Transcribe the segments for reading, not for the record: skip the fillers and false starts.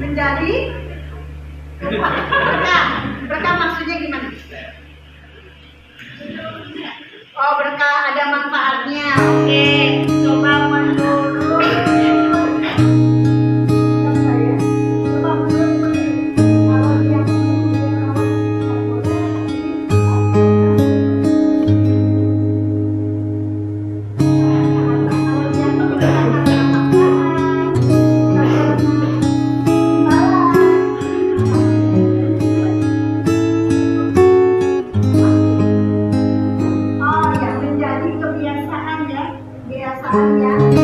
menjadi berkah. Berkah maksudnya gimana? Oh, berkah ada manfaatnya. Oke, coba menurut kebiasaan ya.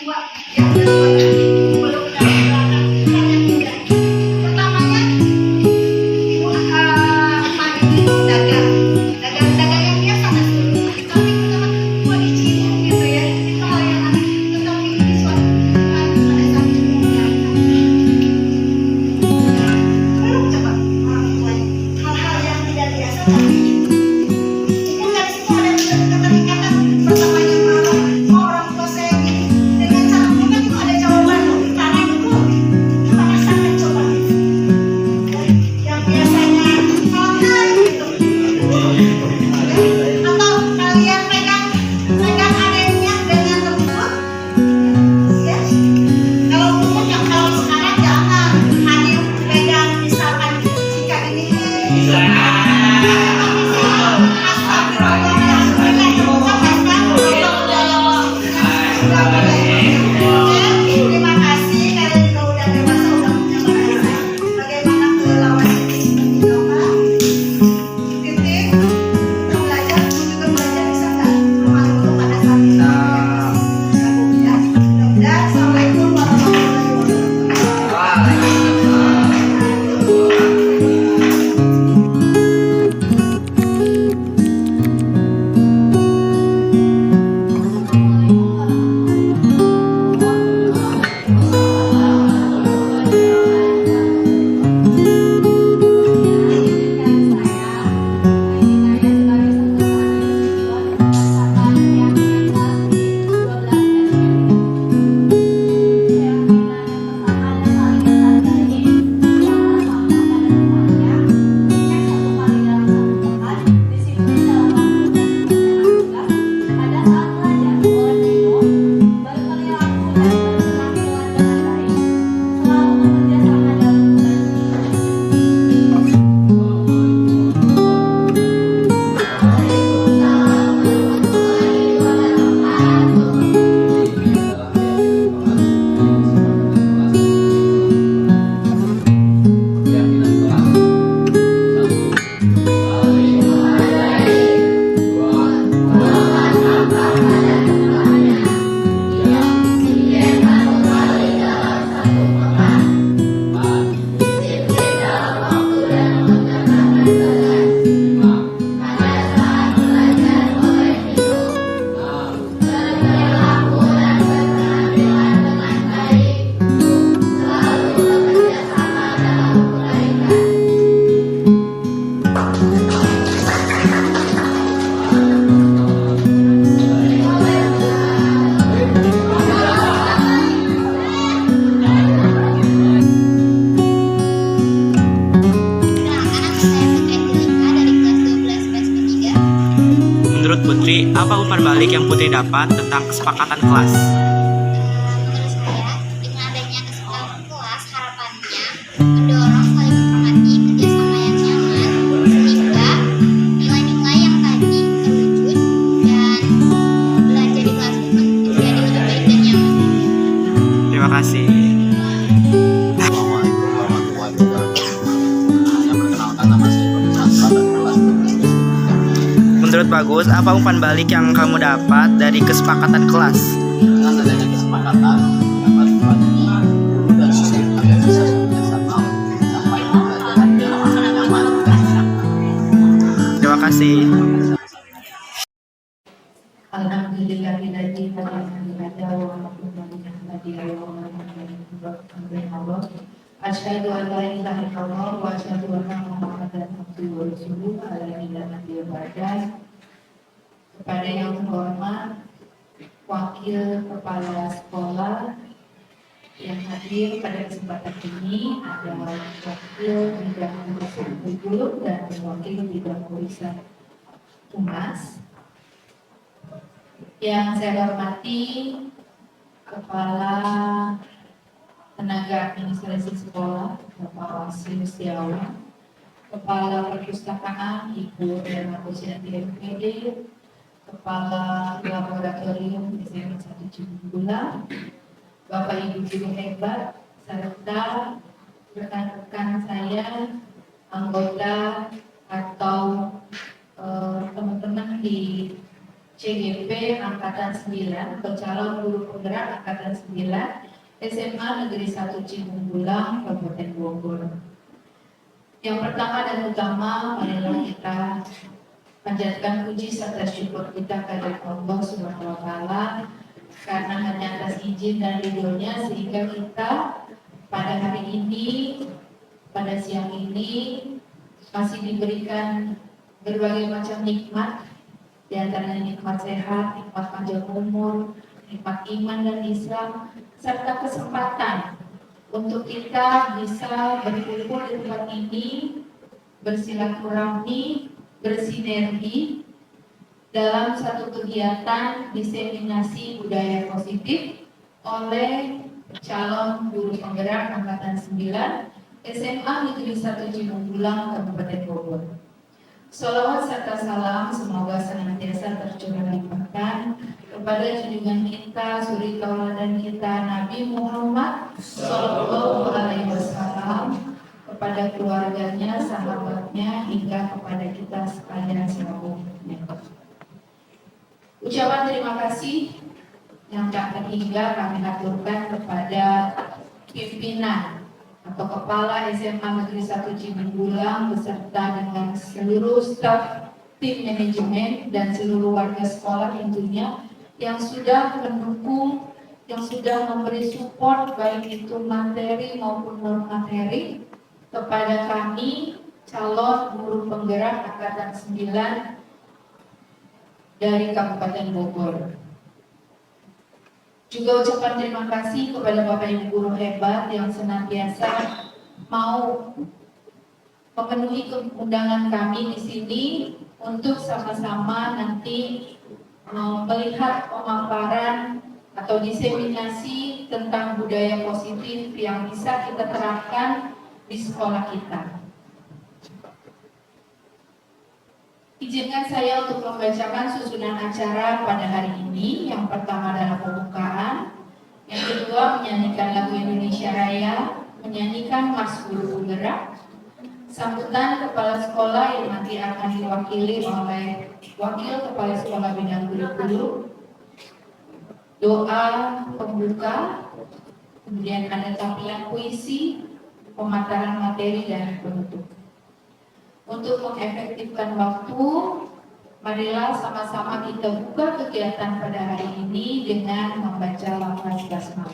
tua, yang udah tua nanti, belum dari belakang, banyak juga. Pertamanya ibu emak ini dagang, dagang yang biasa mas dulu. Tapi pertama, kok dicium gitu ya. Itu hal yang aneh. Tetapi ini suatu kebutuhan pada saat itu belum coba orang tuanya. Hal-hal yang tidak biasa tapi mungkin dari situ ada keterikatan pertamanya marah. Oh, orang tua saya gini dengan cara mereka itu ada jawaban loh di tanah itu kita rasakan coba yang biasanya kalau gitu atau kalian pegang adanya dengan lembut ya kalau umum yang kalau sekarang jangan hanya pegang misalkan jika ini terima kasih kalian juga udah dewasa udah punya bahasa bagaimana melawan ini seperti apa titik kita belajar juga belajar bisa nggak rumah dulu pada saat itu ya mudah-mudahan assalamualaikum warahmatullahi Menurut Putri, apa umpan balik yang Putri dapat tentang kesepakatan kelas? Menurut saya, dengan adanya kesepakatan kelas, harapannya mendorong saling menghormati, kerjasama yang nyaman, sehingga nilai-nilai yang tadi terwujud dan belajar di kelas itu menjadi lebih baik dan nyaman. Terima kasih. Assalamualaikum warahmatullahi wabarakatuh. Yang perkenalkan nama saya Bagus Asra dari kelas 12. Menurut Bagus, apa umpan balik yang kamu dapat dari kesepakatan kelas? Dengan adanya kesepakatan dapat membagi dan sistem agar bisa bekerjasama untuk mencapai pembelajaran yang aman, nyaman dan menyenangkan. Terima kasih. Asyhadu an la ilaha illallah wa asyhadu anna Muhammadan abduhu wa rasuluh alaihi wasallam. Kepada yang terhormat Wakil Kepala Sekolah yang hadir pada kesempatan ini adalah Wakil Bidang Urusan Guru dan Wakil Bidang Urusan Humas. Yang saya hormati Kepala Tenaga Administrasi Sekolah Bapak Wasli Setiawan, Kepala Perpustakaan Ibu Rena Kusyanti MPD, Kepala Laboratorium SMA 1 Cibubula, Bapak Ibu guru hebat, serta rekan-rekan saya, anggota atau teman-teman di CGP Angkatan 9 atau calon guru penggerak Angkatan 9 SMA Negeri 1 Cibungbulang, Kabupaten Bogor. Yang pertama dan utama, marilah kita panjatkan puji serta syukur kita kepada Allah Subhanahu wa Ta'ala karena hanya atas izin dan ridhonya sehingga kita pada hari ini, pada siang ini masih diberikan berbagai macam nikmat, di antaranya nikmat sehat, nikmat panjang umur, nikmat iman dan Islam, serta kesempatan untuk kita bisa berkumpul di tempat ini, bersilaturahmi, bersinergi dalam satu kegiatan diseminasi budaya positif oleh calon guru penggerak Angkatan 9 SMA Negeri 1 Cibungbulang, Kabupaten Bogor. Sholawat serta salam semoga senantiasa tercurah limpahkan kepada junjungan kita, suri tauladan kita, Nabi Muhammad Sallallahu Alaihi Wasallam, kepada keluarganya, sahabatnya, hingga kepada kita sekalian semuanya. Ucapan terima kasih yang tak terhingga kami aturkan kepada pimpinan atau Kepala SMA Negeri 1 Cibungbulang beserta dengan seluruh staf tim manajemen dan seluruh warga sekolah tentunya yang sudah mendukung, yang sudah memberi support baik itu materi maupun non materi kepada kami calon guru penggerak Angkatan 9 dari Kabupaten Bogor. Juga ucapan terima kasih kepada Bapak Ibu guru hebat yang senantiasa mau memenuhi undangan kami di sini untuk sama-sama nanti melihat pemaparan atau diseminasi tentang budaya positif yang bisa kita terapkan di sekolah kita. Izinkan saya untuk membacakan susunan acara pada hari ini. Yang pertama adalah pembukaan, yang kedua menyanyikan lagu Indonesia Raya, menyanyikan Mars Guru Penggerak, sambutan kepala sekolah yang nanti akan diwakili oleh wakil kepala sekolah bidang guru-guru, doa pembuka, kemudian ada tampilan puisi, pemaparan materi dan penutup. Untuk mengefektifkan waktu, marilah sama-sama kita buka kegiatan pada hari ini dengan membaca lafaz basmalah.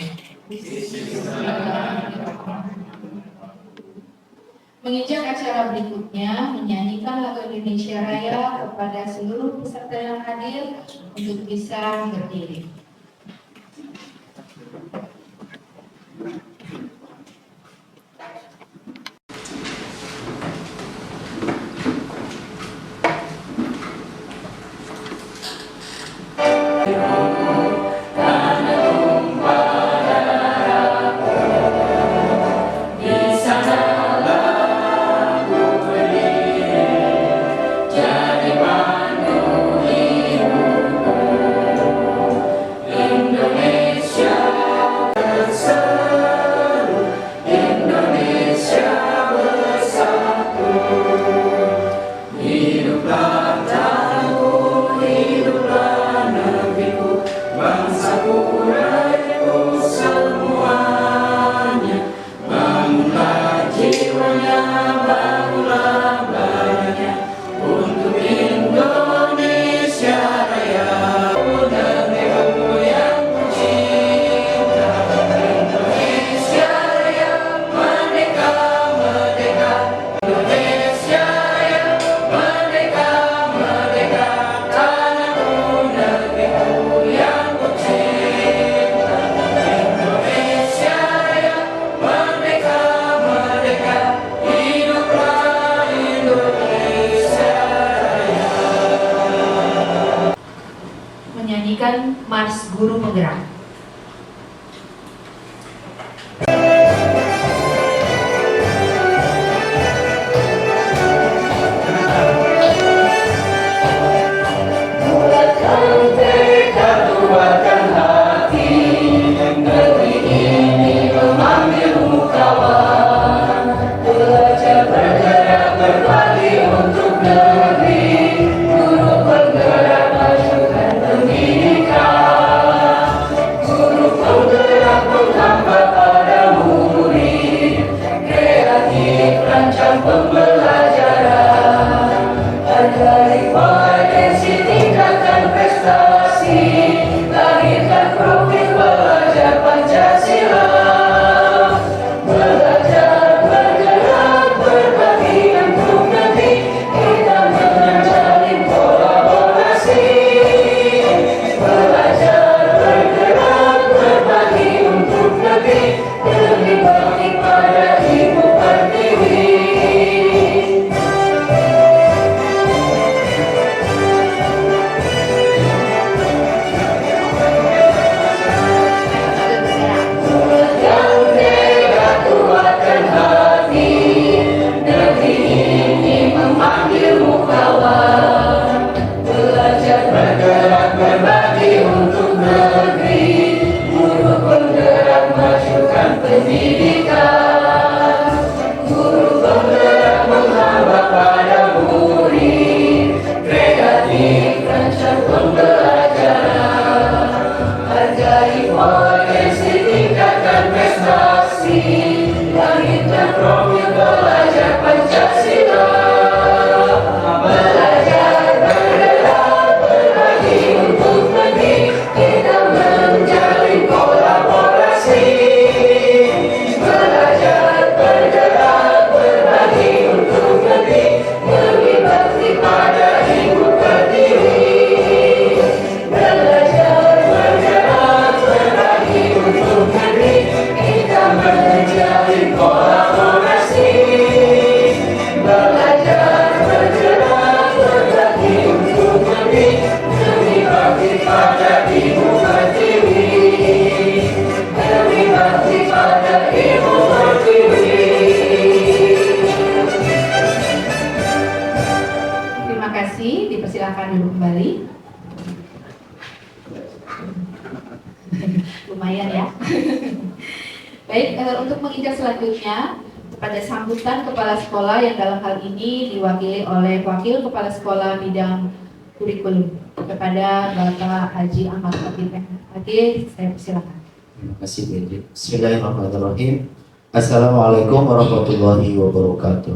Menginjak acara berikutnya, menyanyikan lagu Indonesia Raya kepada seluruh peserta yang hadir untuk bisa berdiri. Menyanyikan Mars Guru Penggerak. Berbagi untuk negeri, guru penggerak majukan lahirkan profil belajar Pancasila. Belajar bergerak berbagi untuk negeri, kita menjalin kolaborasi. Belajar bergerak berbagi untuk negeri, demi bakti pada Ibu Pertiwi. Bendera kuatkan hati, negeri ini memanggilmu kawan. Belajar bergerak berbagi untuk negeri, guru penggerak majukan pendidikan. Guru penggerak menghambat pada murid, kreatif rancang pembelajaran. Hargai potensi, tingkatkan prestasi, lahirkan profil belajar Pancasila. Belajar bergerak berbagi untuk negeri, kita menjalin kolaborasi. Belajar bergerak berbagi untuk negeri, demi bakti pada Ibu Pertiwi. Belajar bergerak berbagi untuk negeri, kita menjalin kolaborasi. Belajar bergerak berbagi untuk negeri, demi bakti pada Ibu Pertiwi. Demi bakti pada Ibu Pertiwi. Terima kasih, dipersilakan duduk kembali. Lumayan ya. Baik, untuk menginjak selanjutnya pada sambutan kepala sekolah yang dalam hal ini diwakili oleh Wakil Kepala Sekolah Bidang Kurikulum kepada Bapak Haji Ahmad Khatib. Haji, saya persilakan. Terima kasih, Bedri. Bismillahirrahmanirrahim. Assalamualaikum warahmatullahi wabarakatuh.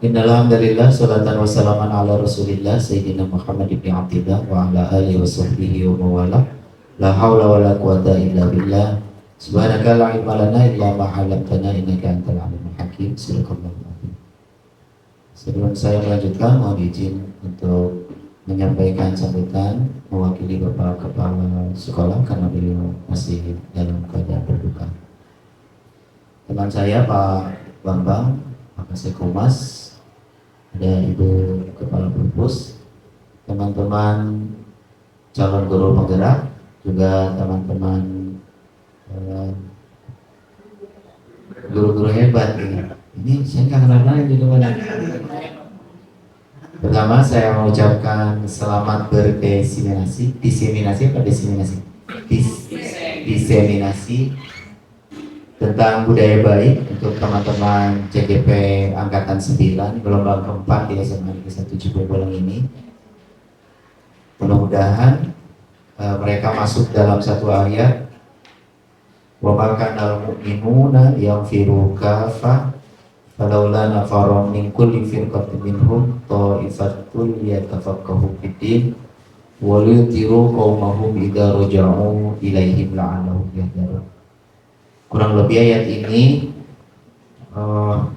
Innalhamdulillah, salatan wassalaman ala rasulillah Sayyidina Muhammad ibn Abdillah wa ala alihi wa sahbihi wa mawala. La hawla wa la quwata illa billah. Subhanaka la ilma lana illa ma 'allamtana innaka antal alimul hakim. Subhanallah. Sebelum saya melanjutkan, mohon izin untuk menyampaikan sambutan mewakili Bapak Kepala Sekolah karena beliau masih dalam keadaan berduka. Teman saya Pak Bambang, Pak Kasih Humas, ada Ibu Kepala Perpus, teman-teman calon guru penggerak, juga teman-teman guru-guru hebat ini. Ini saya nggak kenal di mana. Pertama saya mengucapkan selamat berdiseminasi, diseminasi apa diseminasi? Diseminasi tentang budaya baik untuk teman-teman CGP Angkatan 9 gelombang keempat di SMA Negeri 1 Cibolang ini. Mudah-mudahan mereka masuk dalam satu ayat, wa ma kana al-mu'minuna yanfiru kafah falaula nafarum min kulli firqatin minhum ta'ifatun yatafaqahu fid-din wa liyutiru qaumahum idza raja'u ilaihim la'allahum yahdharun. Kurang lebih ayat ini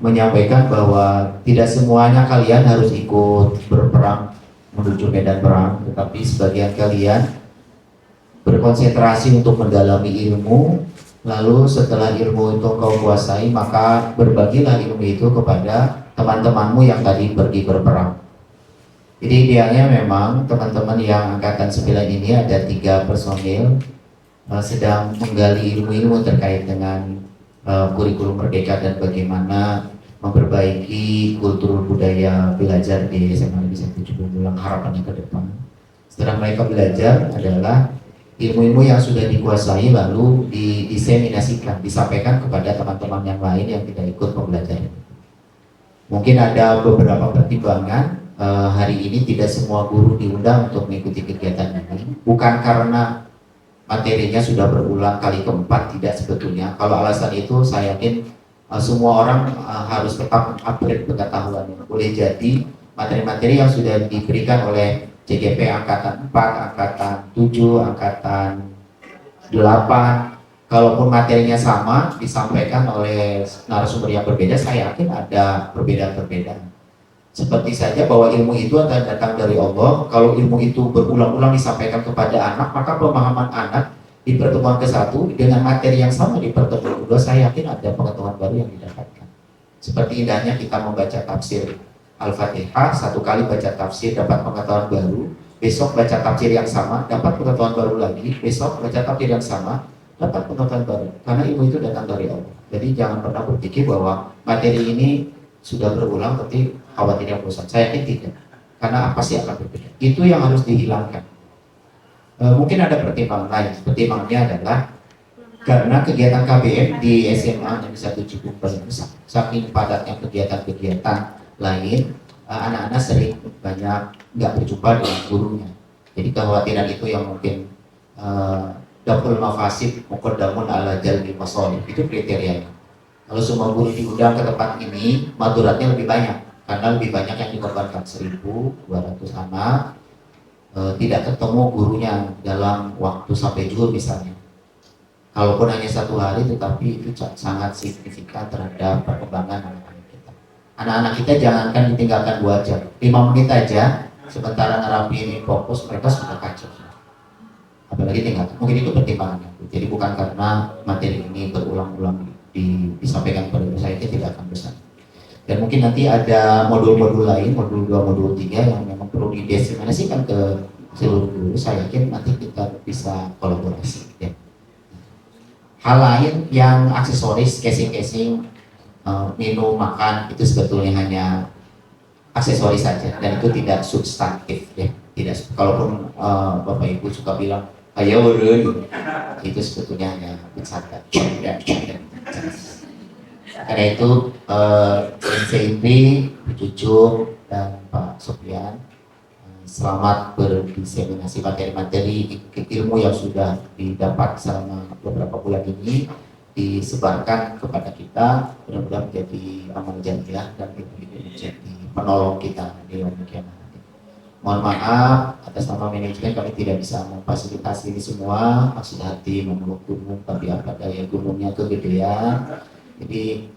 menyampaikan bahwa tidak semuanya kalian harus ikut berperang menuju medan perang, tetapi sebagian kalian berkonsentrasi untuk mendalami ilmu. Lalu setelah ilmu itu kau kuasai, maka berbagilah ilmu itu kepada teman-temanmu yang tadi pergi berperang. Jadi idealnya memang teman-teman yang angkatan 9 ini ada 3 personil sedang menggali ilmu-ilmu terkait dengan kurikulum merdeka dan bagaimana memperbaiki kultur budaya belajar di SMA Negeri 1 Cibolang harapannya ke depan. Setelah mereka belajar adalah ilmu-ilmu yang sudah dikuasai lalu didiseminasikan, disampaikan kepada teman-teman yang lain yang tidak ikut pembelajaran. Mungkin ada beberapa pertimbangan hari ini tidak semua guru diundang untuk mengikuti kegiatan ini. Bukan karena materinya sudah berulang kali keempat, tidak sebetulnya. Kalau alasan itu saya yakin semua orang harus tetap upgrade pengetahuannya. Boleh jadi materi-materi yang sudah diberikan oleh CGP angkatan 4, angkatan 7, angkatan 8. Kalaupun materinya sama disampaikan oleh narasumber yang berbeda, saya yakin ada perbedaan-perbedaan. Seperti saja bahwa ilmu itu adalah datang dari Allah. Kalau ilmu itu berulang-ulang disampaikan kepada anak, maka pemahaman anak di pertemuan ke-1 dengan materi yang sama di pertemuan kedua, saya yakin ada pengetahuan baru yang didapatkan. Seperti indahnya kita membaca tafsir Al-Fatihah, satu kali baca tafsir dapat pengetahuan baru, besok baca tafsir yang sama dapat pengetahuan baru lagi, besok baca tafsir yang sama dapat pengetahuan baru, karena ilmu itu datang dari Allah. Jadi jangan pernah berpikir bahwa materi ini sudah berulang tapi khawatirnya bosan. Saya yakin tidak, karena apa sih akan berbeda. Itu yang harus dihilangkan. Mungkin ada pertimbangan lain. Pertimbangannya adalah karena kegiatan KBM di SMA yang bisa 70%, saking padatnya kegiatan-kegiatan lain, anak-anak sering banyak nggak berjumpa dengan gurunya. Jadi kekhawatiran itu yang mungkin dapul mafasid muqaddamun ala jalbi masalih, itu kriterianya. Kalau semua guru diundang ke tempat ini, maduratnya lebih banyak, karena lebih banyak yang dikorbankan. 1.200 anak tidak ketemu gurunya dalam waktu sampai zuhur misalnya. Kalaupun hanya 1 hari, tetapi itu sangat signifikan terhadap perkembangan anak-anak kita. Anak-anak kita jangankan ditinggalkan 2 jam, 5 menit aja, sementara ngerapiin fokus, mereka sudah kacau. Apalagi tinggal, mungkin itu pertimbangannya. Jadi bukan karena materi ini berulang-ulang disampaikan kepada saya, tidak akan besar. Dan mungkin nanti ada modul-modul lain, modul 2, modul 3 yang memang perlu didesimasikan ke seluruh guru. Saya yakin nanti kita bisa kolaborasi ya. Hal lain yang aksesoris, casing-casing, minum, makan, itu sebetulnya hanya aksesoris saja dan itu tidak substantif ya. Tidak, kalaupun Bapak Ibu suka bilang ayo udah, itu sebetulnya hanya bercanda. Karena itu NCIP, Bu Cucuk dan Pak Sofyan, selamat berdiseminasi materi-materi ilmu yang sudah didapat selama beberapa bulan ini, disebarkan kepada kita, mudah-mudahan menjadi amal jariah dan menjadi penolong kita di yaumul kiamat. Mohon maaf atas nama manajemen kami tidak bisa memfasilitasi ini semua. Maksud hati memeluk gunung, tapi apa daya gunungnya kegedean. Jadi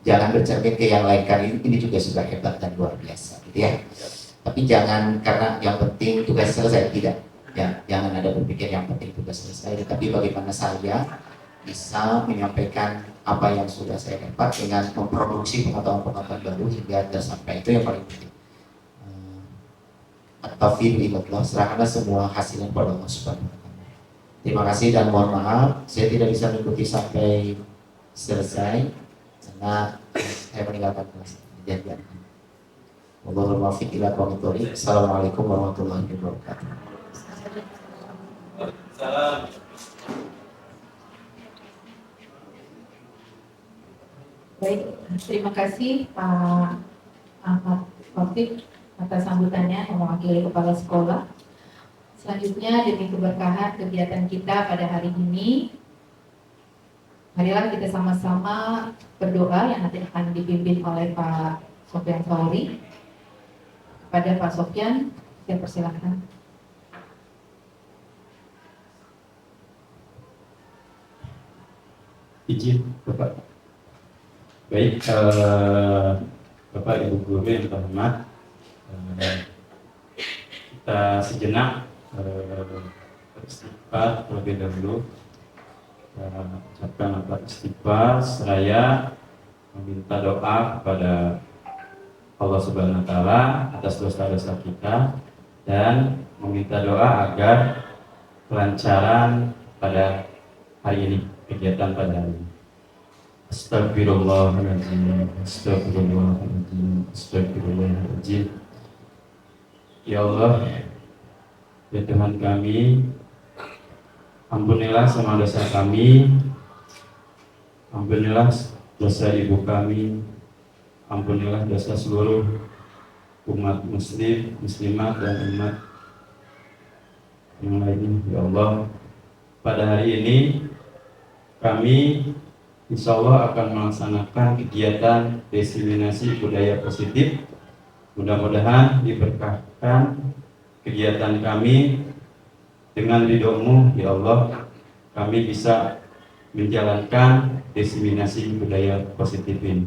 jangan bercermin ke yang lain, kan ini juga sudah hebat dan luar biasa gitu ya. Tapi jangan karena yang penting tugas selesai, tidak ya, jangan ada berpikir yang penting tugas selesai, tapi bagaimana saya bisa menyampaikan apa yang sudah saya dapat dengan memproduksi pengetahuan-pengetahuan baru hingga tersampai. Itu yang paling penting. At-taufiq ilallah, serahkanlah semua hasilnya kepada Allah Subhanahu wa taala. Terima kasih dan mohon maaf saya tidak bisa mengikuti sampai selesai karena saya meninggalkan kelas. Jangan. Wallahul muwaffiq ila aqwamit thoriq. Assalamualaikum warahmatullahi wabarakatuh. Baik, terima kasih Pak Ahmad Taufik atas sambutannya yang mewakili Kepala Sekolah. Selanjutnya demi keberkahan kegiatan kita pada hari ini, marilah kita sama-sama berdoa yang nanti akan dipimpin oleh Pak Sofyan Sauri. Kepada Pak Sofyan, saya persilahkan. Izin Bapak. Baik, Bapak Ibu Guru yang terhormat, kita sejenak beristighfar terlebih dahulu. Ucapkan apa istighfar seraya meminta doa kepada Allah Subhanahu wa taala atas dosa-dosa kita dan meminta doa agar kelancaran pada hari ini, kegiatan pada hari ini. Astagfirullahaladzim, astagfirullahaladzim, astagfirullahaladzim. Ya Allah, ya Tuhan kami, ampunilah semua dosa kami, ampunilah dosa ibu kami, ampunilah dosa seluruh umat muslim, muslimat dan umat yang lainnya. Ya Allah, pada hari ini kami insya Allah akan melaksanakan kegiatan diseminasi budaya positif Mudah-mudahan diberkahkan kegiatan kami dengan ridho-Mu, ya Allah. Kami bisa menjalankan diseminasi budaya positif ini.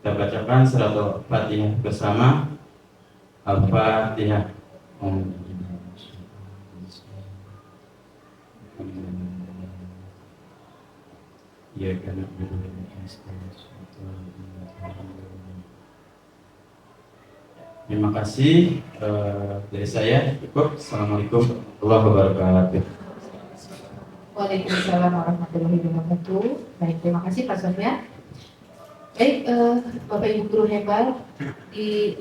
Kita bacakan surat Al-Fatihah bersama. Al-Fatihah. Ya karena terima kasih dari saya. Cukup. Assalamualaikum warahmatullahi wabarakatuh. Waalaikumsalam warahmatullahi wabarakatuh. Baik, terima kasih Pak Sofyan. Baik, Bapak Ibu guru hebat, di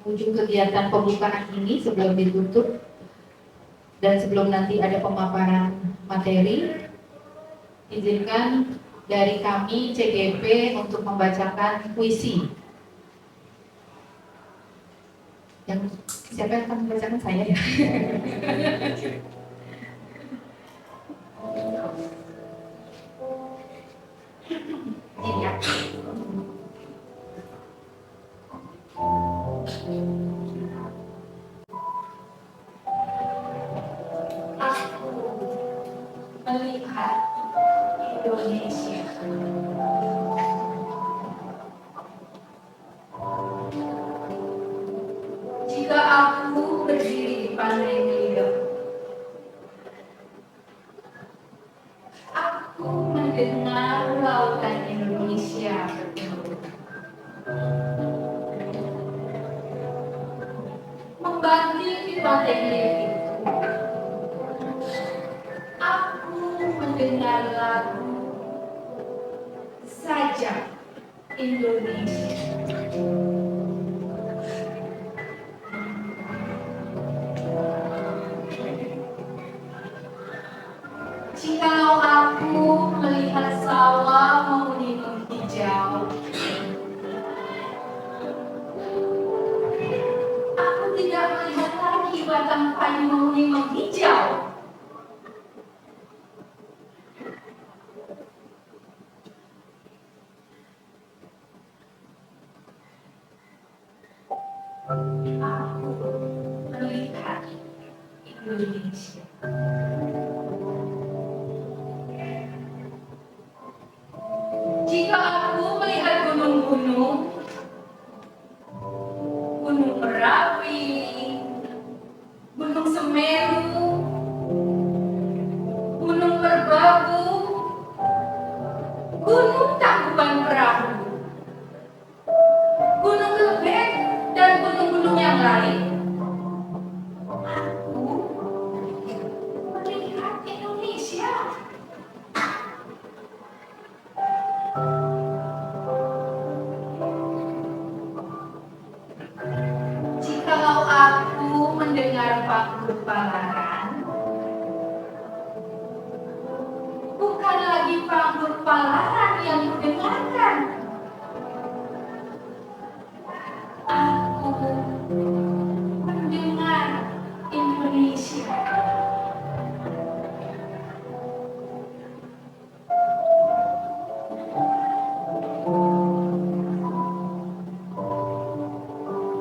ujung kegiatan pembukaan ini sebelum ditutup dan sebelum nanti ada pemaparan materi, izinkan dari kami CGP untuk membacakan puisi. Yang siapa yang akan membacakan? Saya ya. Ini ya. Aku melihat Indonesia. Jika aku berdiri di pantai Lido, aku mendengar lautan Indonesia bergemuruh. Membanting di pantai Lido itu, aku mendengar lagu Sajak Indonesia. Jikalau aku melihat sawah menguning hijau, aku tidak melihat lagi batang kayu menguning hijau. Aku melihat Indonesia. Jika aku melihat gunung-gunung, Gunung Merapi, Gunung Semeru, Gunung Merbabu, Gunung Tangkuban Perahu, Gunung Lebek, dan gunung-gunung yang lain, aku melihat Indonesia. Jikalau aku mendengar Panggur Palaran, bukan lagi Panggur Palaran yang kudengarkan, aku mendengar Indonesia.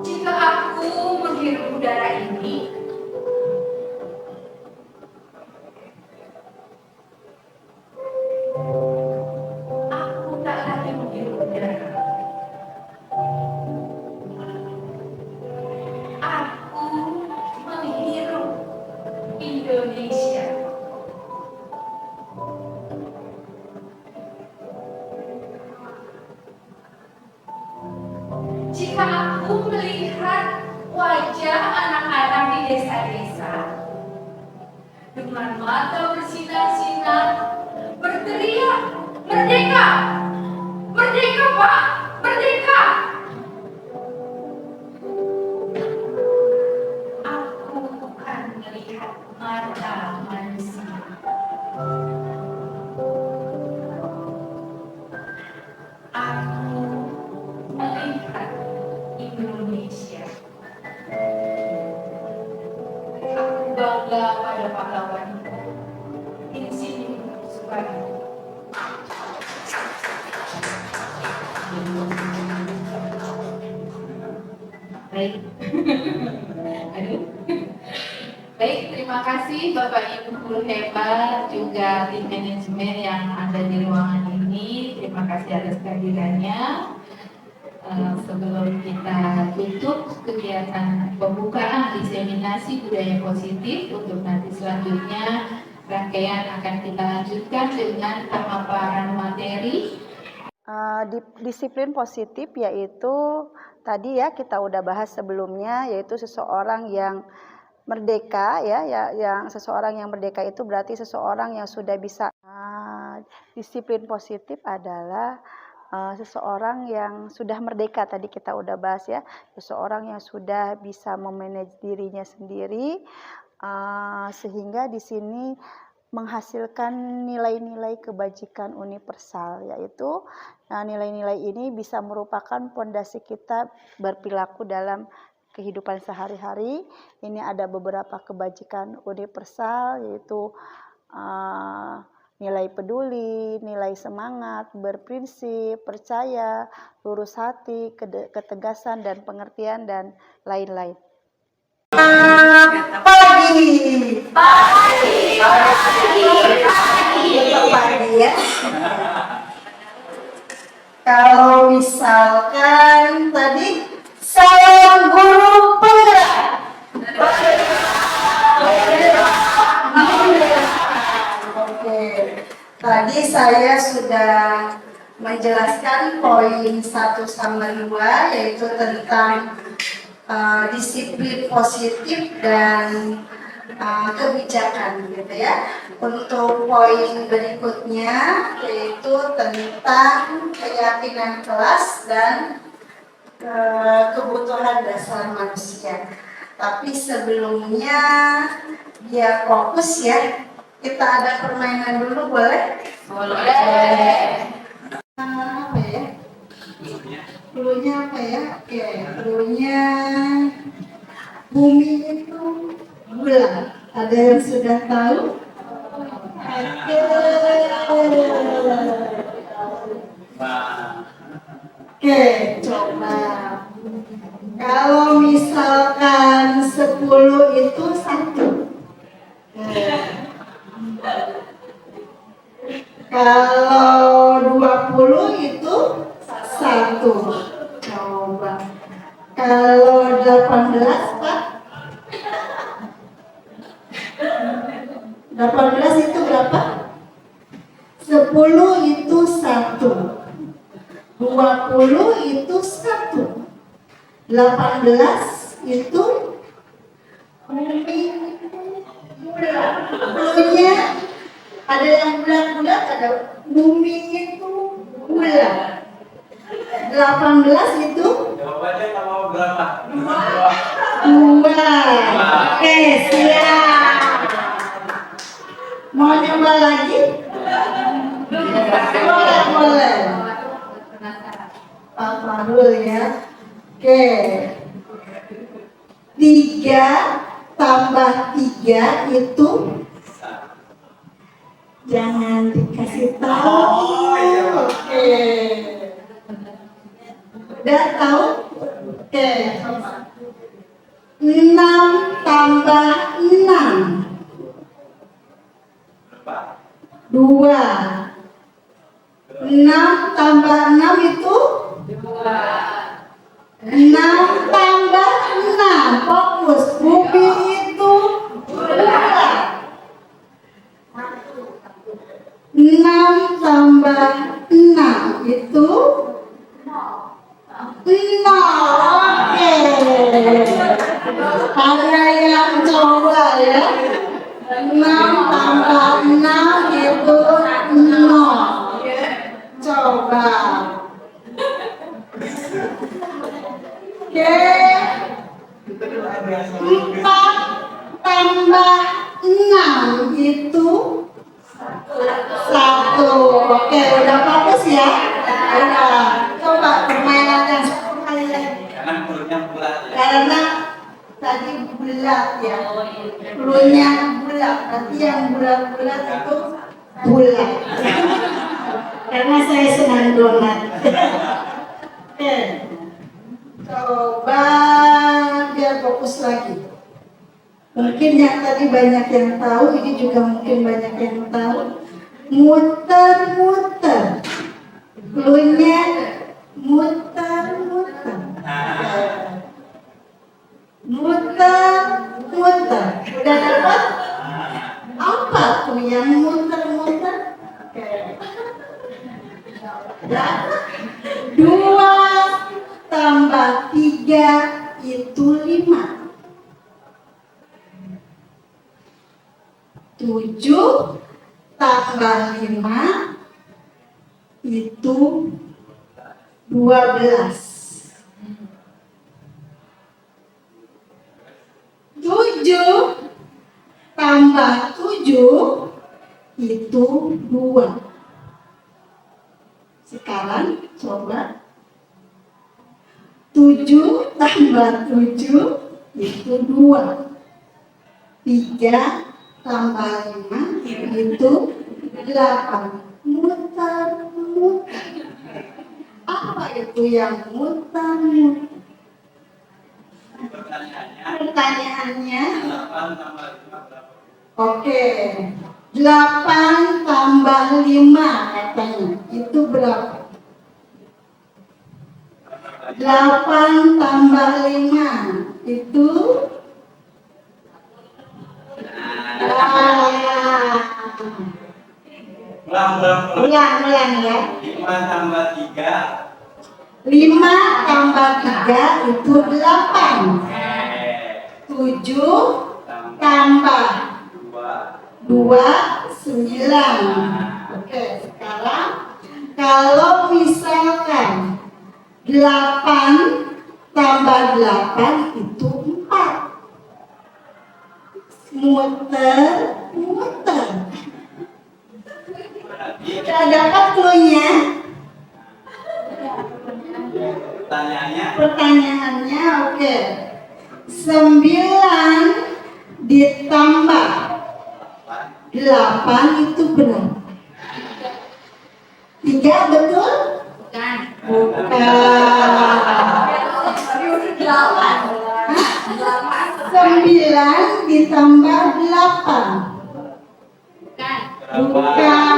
Jika aku menghirup udara ini, aku tak lagi menghirup udara. Aku menghirup Indonesia. Jika aku melihat wajah anak-anak di desa-desa dengan mata bersinar-sinar berteriak, "Merdeka! Merdeka, Pak! Merdeka!" Aku bukan melihat mata manusia. Aku melihat Indonesia. Aku bangga pada pahlawanku, Insinyur Soekarno. Aduh. Baik, terima kasih Bapak Ibu guru hebat, juga tim manajemen yang ada di ruangan ini. Terima kasih atas kehadirannya. Sebelum kita tutup kegiatan pembukaan diseminasi budaya positif, untuk nanti selanjutnya rangkaian akan kita lanjutkan dengan pemaparan materi. Disiplin positif yaitu tadi ya kita udah bahas sebelumnya, yaitu seseorang yang merdeka yang seseorang yang merdeka itu berarti seseorang yang sudah bisa. Disiplin positif adalah seseorang yang sudah merdeka, tadi kita udah bahas ya, seseorang yang sudah bisa memanage dirinya sendiri, sehingga di sini menghasilkan nilai-nilai kebajikan universal, yaitu nilai-nilai ini bisa merupakan pondasi kita berperilaku dalam kehidupan sehari-hari. Ini ada beberapa kebajikan universal, yaitu nilai peduli, nilai semangat, berprinsip, percaya, lurus hati, ketegasan dan pengertian, dan lain-lain. Pagi ya. Kalau misalkan tadi salam guru penggerak. Oke. Tadi saya sudah menjelaskan poin 1 sama 2, yaitu tentang disiplin positif dan kebijakan gitu ya. Untuk poin berikutnya yaitu tentang keyakinan kelas dan kebutuhan dasar manusia. Tapi sebelumnya biar fokus ya, kita ada permainan dulu, boleh? Boleh. Apa ya? Cluenya apa ya? Oke, cluenya bumi itu bulan. Ada yang sudah tahu? Oke, coba. Kalau misalkan 10 itu 1. Kalau 20 itu 1. Coba. Kalau 18, Pak? 18 itu berapa? 10 itu 1. 20 itu 1. 18 itu bulat. Bulunya ada yang bulat-bulat, ada bumi itu bulat. 18 itu Jawabannya kalau berapa? 2. Oke, siap. Mau coba lagi? Boleh. Pak Farul ya. Oke. 3 tambah 3 itu jangan dikasih tahu. Oke. Udah tahu? Oke. 6 tambah 6. 2. 6 tambah 6 itu 2. 6 tambah 6. Fokus. Bumi itu bulat. 6 tambah 6 itu 0. Oke. Ada yang coba ya. 6 tambah 6 itu 0. Coba. Oke. 4 tambah 6 itu 1. Oke, udah fokus ya? Udah. Coba permainan yang satu kali lagi. Karena mulutnya bulat. Karena tadi bulat ya. Pelunya bulat. Nanti yang bulat-bulat itu bulat. Karena saya senang donat. Oke. Coba biar kita fokus lagi. Mungkin yang tadi banyak yang tahu, ini juga mungkin banyak yang tahu. Muter-muter. Cluenya muter-muter. Muter-muter. Udah dapat? Apa tuh yang muter-muter? Ya. 2 tambah 3 itu 5. 7 tambah 5 itu 12. 7 tambah 7 itu 2. Sekarang coba 7 tambah 7 itu 2. 3 tambah 5 itu 8. Muter-muter. Apa itu yang muter-muter? Pertanyaannya, oke, 8 tambah 5 katanya, itu berapa? 8 tambah 5 itu ulang ya. 5 tambah 3. 5 tambah 3 itu 8. 7 tambah 2 9. Oke, sekarang kalau misalkan 8 tambah 8 itu 4. Muter-muter. Sudah dapat cluenya? Pertanyaannya oke. 9 ditambah 8 itu berapa? 3 betul? Bukan. Bukan. 9 ditambah 8. Bukan. Bukan.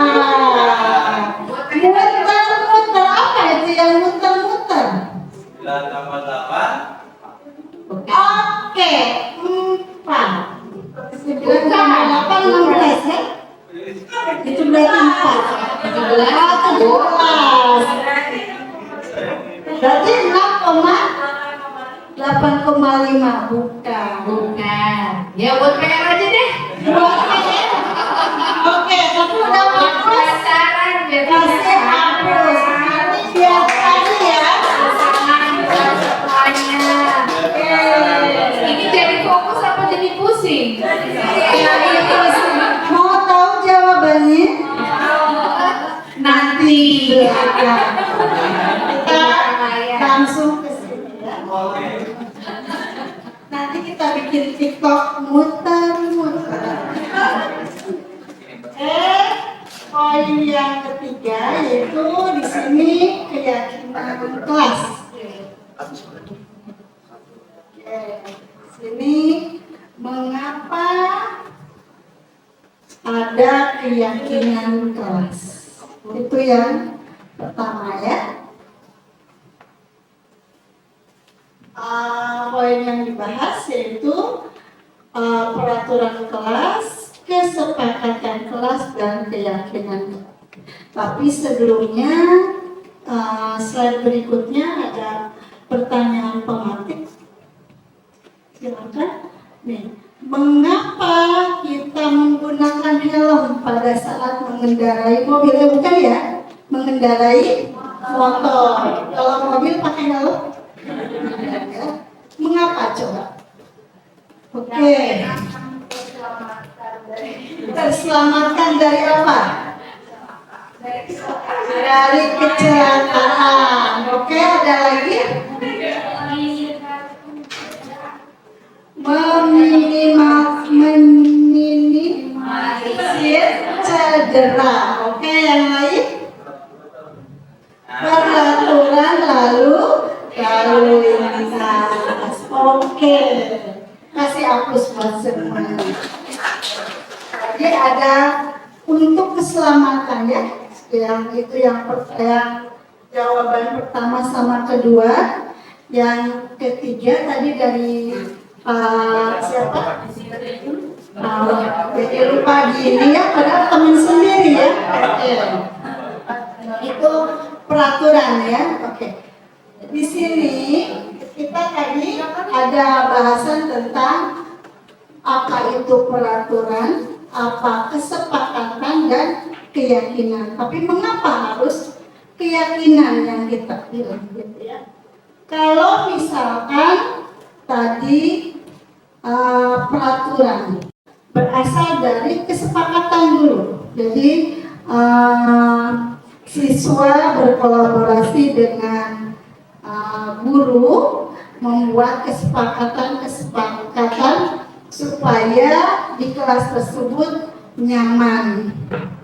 Muter-muter. Apa itu yang muter-muter? 9 tambah 8. Oke, 4. 9 tambah 8 16 ya? Itu berarti 4. 17. Berarti 8,5. Bukan. Bukan. Ya buat PR aja deh. Oke, tapi udah hapus. Pacaran biar Kasih hapus. Nanti biar tadi ya. Ini jadi fokus apa jadi pusing? Mau tahu jawabannya? Nanti. Kita langsung ke sini ya. Nanti kita bikin TikTok muter-muter. Poin yang ketiga yaitu di sini keyakinan kelas. Sini mengapa ada keyakinan kelas? Itu yang pertama ya. Poin yang dibahas yaitu peraturan kelas, kesepakatan kelas dan keyakinan. Tapi sebelumnya slide berikutnya ada pertanyaan pematik. Silakan. Nih, mengapa kita menggunakan helm pada saat mengendarai mobil? Bukan ya, mengendarai motor. Kalau mobil pakai helm? Ya. Mengapa coba? Oke. Terselamatkan dari apa? Dari kecelakaan. Oke, ada lagi? Meminimalisir cedera. Oke, yang lain? Peraturan lalu lintas. Oke. kasih hapus buat semuanya. Jadi ada untuk keselamatan ya, yang itu yang jawaban pertama sama kedua. Yang ketiga tadi dari siapa? Jadi lupa gini ya, padahal teman sendiri ya. Oke. Itu peraturan ya. Oke. Di sini kita tadi ada bahasan tentang apa itu peraturan, apa kesepakatan dan keyakinan. Tapi mengapa harus keyakinan yang kita bilang gitu ya? Kalau misalkan tadi peraturan berasal dari kesepakatan dulu, jadi siswa berkolaborasi dengan guru membuat kesepakatan supaya di kelas tersebut nyaman,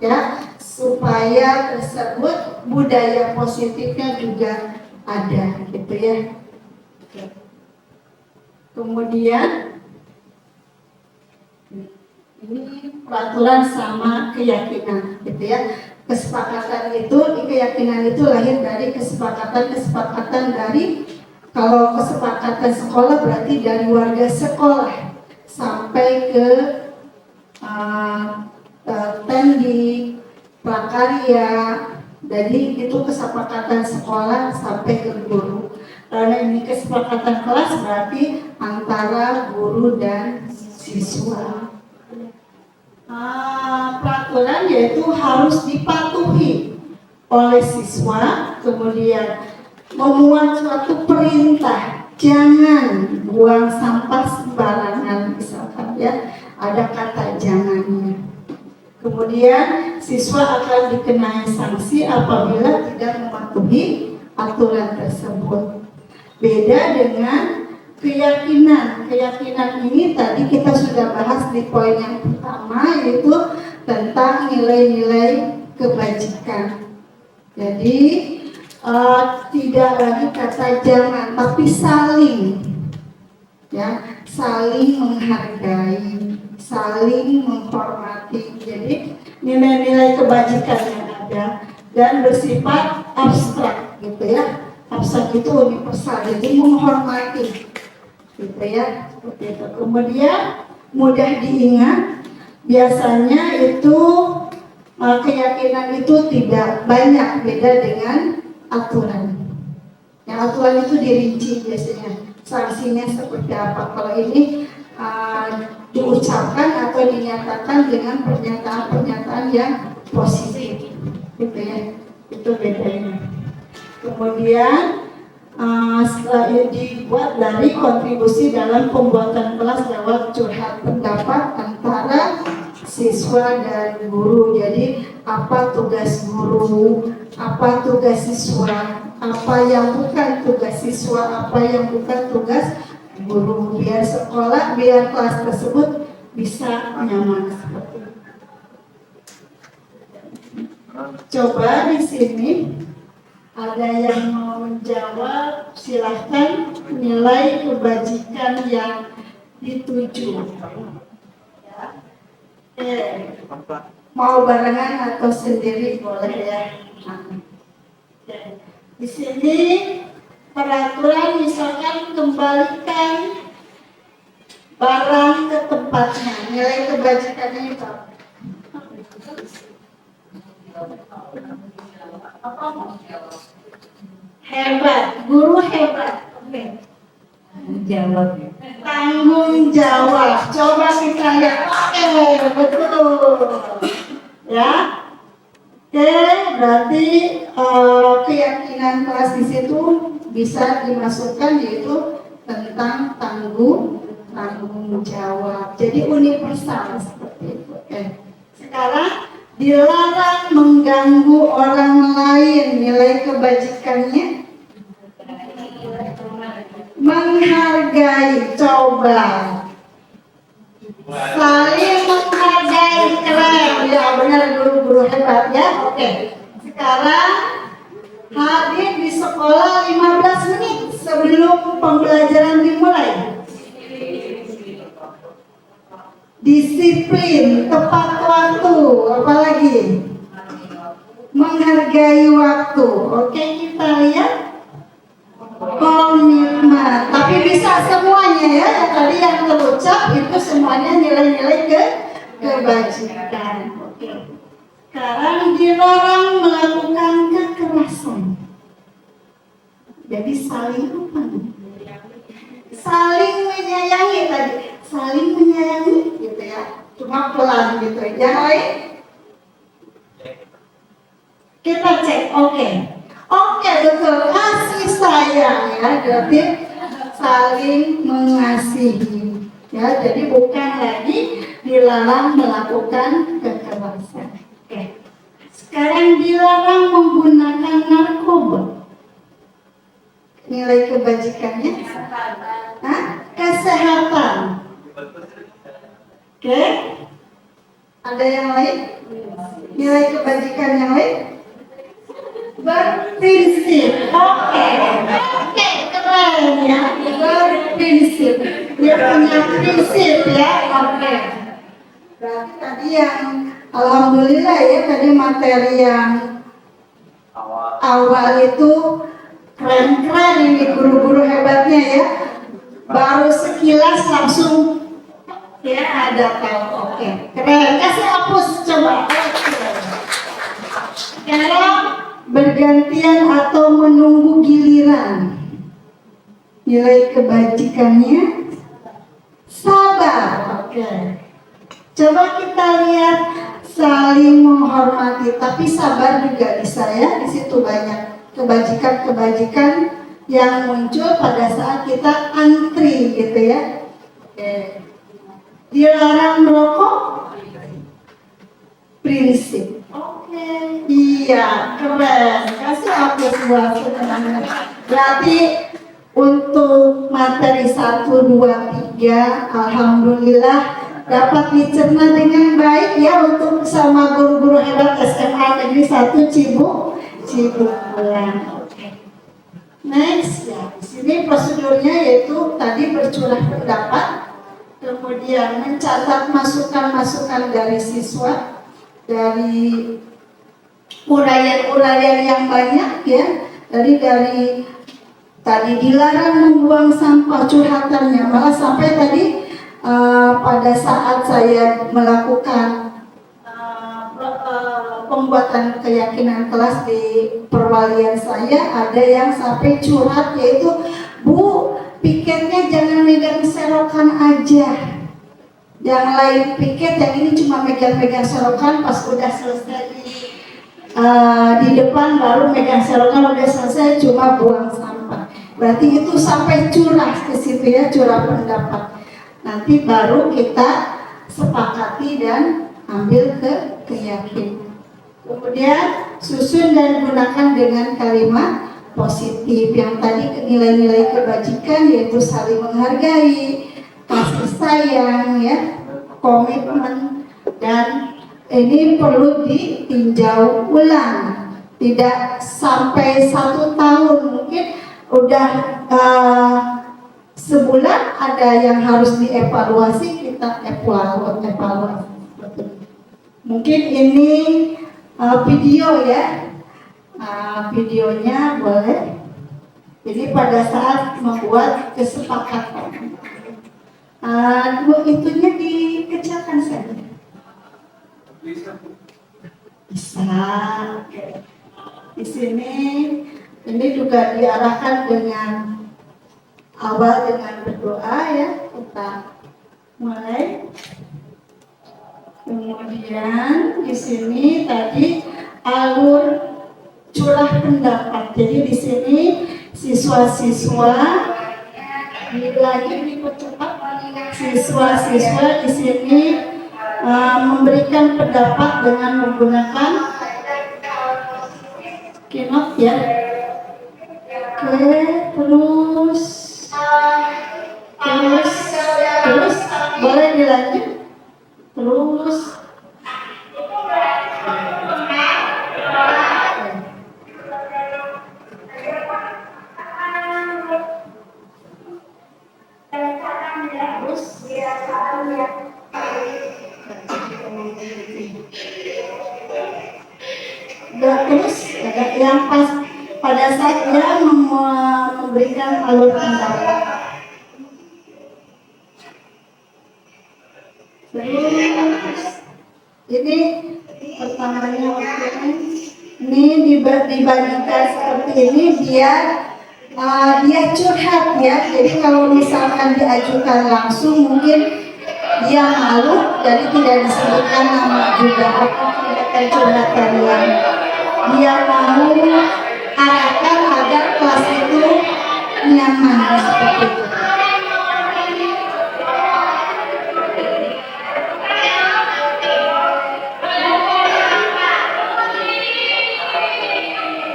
ya, supaya tersebut budaya positifnya juga ada, gitu ya. Kemudian ini peraturan sama keyakinan, gitu ya. Kesepakatan itu, keyakinan itu lahir dari kesepakatan dari, kalau kesepakatan sekolah berarti dari warga sekolah sampai ke tendi, prakarya. Jadi itu kesepakatan sekolah sampai ke guru. Karena ini kesepakatan kelas berarti antara guru dan siswa. Peraturan yaitu harus dipatuhi oleh siswa. Kemudian memuat suatu perintah, jangan buang sampah sembarangan misalkan ya, ada kata jangannya. Kemudian siswa akan dikenai sanksi apabila tidak mematuhi aturan tersebut. Beda dengan keyakinan. Keyakinan ini tadi kita sudah bahas di poin yang pertama, yaitu tentang nilai-nilai kebajikan. Jadi tidak lagi kata jangan, tapi saling, ya, saling menghargai, saling menghormati. Jadi nilai-nilai kebajikan yang ada dan bersifat abstrak, gitu ya. Abstrak itu universal, jadi menghormati, gitu ya. Seperti itu. Kemudian mudah diingat, biasanya itu keyakinan itu tidak banyak beda dengan aturan. Yang aturan itu dirinci biasanya, sanksinya seperti apa. Kalau ini diucapkan atau dinyatakan dengan pernyataan-pernyataan yang positif, gitu ya. Itu bedanya. Kemudian setelah ini dibuat dari kontribusi dalam pembuatan kelas lewat curhat pendapat antara siswa dan guru. Jadi apa tugas guru, apa tugas siswa, apa yang bukan tugas siswa, apa yang bukan tugas guru, biar sekolah, biar kelas tersebut bisa nyaman. Coba di sini ada yang mau menjawab, silahkan. Nilai kebajikan yang dituju. Ya. Mau barengan atau sendiri boleh ya. Di sini peraturan misalkan kembalikan barang ke tempatnya. Nilai kebajikannya itu apa? Hebat, guru hebat. Oke. Jawab. Tanggung jawab. Coba kita lihat. Oke, betul. Ya. Oke, berarti keyakinan kelas di situ bisa dimasukkan, yaitu tentang tanggung jawab. Jadi universal seperti itu. Oke. Sekarang dilarang mengganggu orang lain. Nilai kebajikannya menghargai. Coba saling menghargai, keren ya, benar, guru-guru hebat ya. Oke, sekarang hadir di sekolah 15 menit sebelum pembelajaran dimulai. Disiplin, tepat waktu, apalagi menghargai waktu. Oke, kita lihat komitmen. Tapi bisa semuanya ya. Yang tadi yang terucap itu semuanya nilai-nilai kebajikan. Oke. Sekarang dilarang melakukan kekerasan. Jadi saling apa nih? Saling menyayangi tadi, saling menyayangi gitu ya. Cuma pelan gitu. Yang lain kita cek. Oke, betul, kasih sayang ya, berarti saling mengasihi ya. Jadi bukan lagi dilarang melakukan kekerasan. Oke. Sekarang dilarang menggunakan narkoba. Nilai kebajikannya? Hah? Kesehatan. Oke. Ada yang lain? Nilai kebajikan yang lain? Berprinsip. Oke, keren ya. Berprinsip. Dia punya prinsip ya. Oke. Berarti tadi yang alhamdulillah ya, tadi materi yang awal itu keren-keren ini, guru-guru hebatnya ya. Baru sekilas langsung ya ada tahu. Oke, keren. Kasih hapus coba. Sekarang bergantian atau menunggu giliran. Nilai kebajikannya sabar. Oke. Coba kita lihat saling menghormati, tapi sabar juga bisa ya. Di situ banyak kebajikan-kebajikan yang muncul pada saat kita antri gitu ya. Oke. Dilarang merokok, prinsip. Oke, iya, keren. Kasih hapus buat semuanya. Berarti untuk materi 1, 2, 3, alhamdulillah dapat dicerna dengan baik ya untuk sama guru-guru hebat SMA Negeri 1 Cibulan. Oke. Next ya, di sini prosedurnya yaitu tadi bercurah pendapat, kemudian mencatat masukan-masukan dari siswa, dari uraian-uraian yang banyak ya. Dari tadi dilarang membuang sampah curhatannya, malah sampai tadi pada saat saya melakukan pembuatan keyakinan kelas di perwalian saya, ada yang sampai curhat yaitu, Bu, piketnya jangan megang serokan aja. Yang lain piket, yang ini cuma megang-megang serokan, pas udah selesai di depan baru megang serokan, udah selesai cuma buang sampah. Berarti itu sampai curah ke situ ya, curah pendapat. Nanti baru kita sepakati dan ambil ke keyakinan. Kemudian susun dan gunakan dengan kalimat positif. Yang tadi nilai-nilai kebajikan yaitu saling menghargai, kasih sayang ya, komitmen, dan ini perlu ditinjau ulang. Tidak sampai 1 tahun, mungkin udah sebulan ada yang harus dievaluasi, kita evaluasi. Mungkin ini video ya, videonya boleh. Jadi pada saat membuat kesepakatan, itunya dikecilkan saja. Bisa. Di sini ini juga diarahkan dengan awal dengan berdoa ya, kita mulai. Kemudian di sini tadi alur curah pendapat. Jadi di sini siswa-siswa lagi dipercepat, siswa-siswa di sini memberikan pendapat dengan menggunakan keynote ya. Oke, terus boleh dilanjut. Terus Terus yang pas pada saat dia memberikan alur pendapat. Terus ini pertamanya oke. Ini dibandingkan seperti ini dia curhat ya. Jadi kalau misalkan diajukan langsung mungkin dia malu, jadi tidak disebutkan nama juga curhatan yang dia mau arahkan agar kelas itu nyaman seperti itu.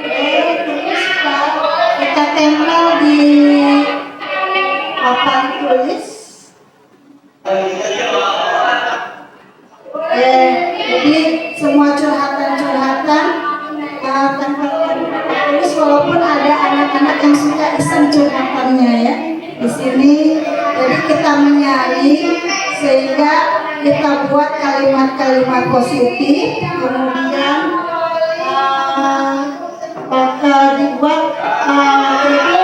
Terus kita tempel di papan tulis. Jadi semua curhatan-curhatan tulis walaupun ada anak-anak yang suka iseng curhatannya ya di sini. Jadi kita menyaring sehingga kita buat kalimat-kalimat positif, kemudian dibuat itu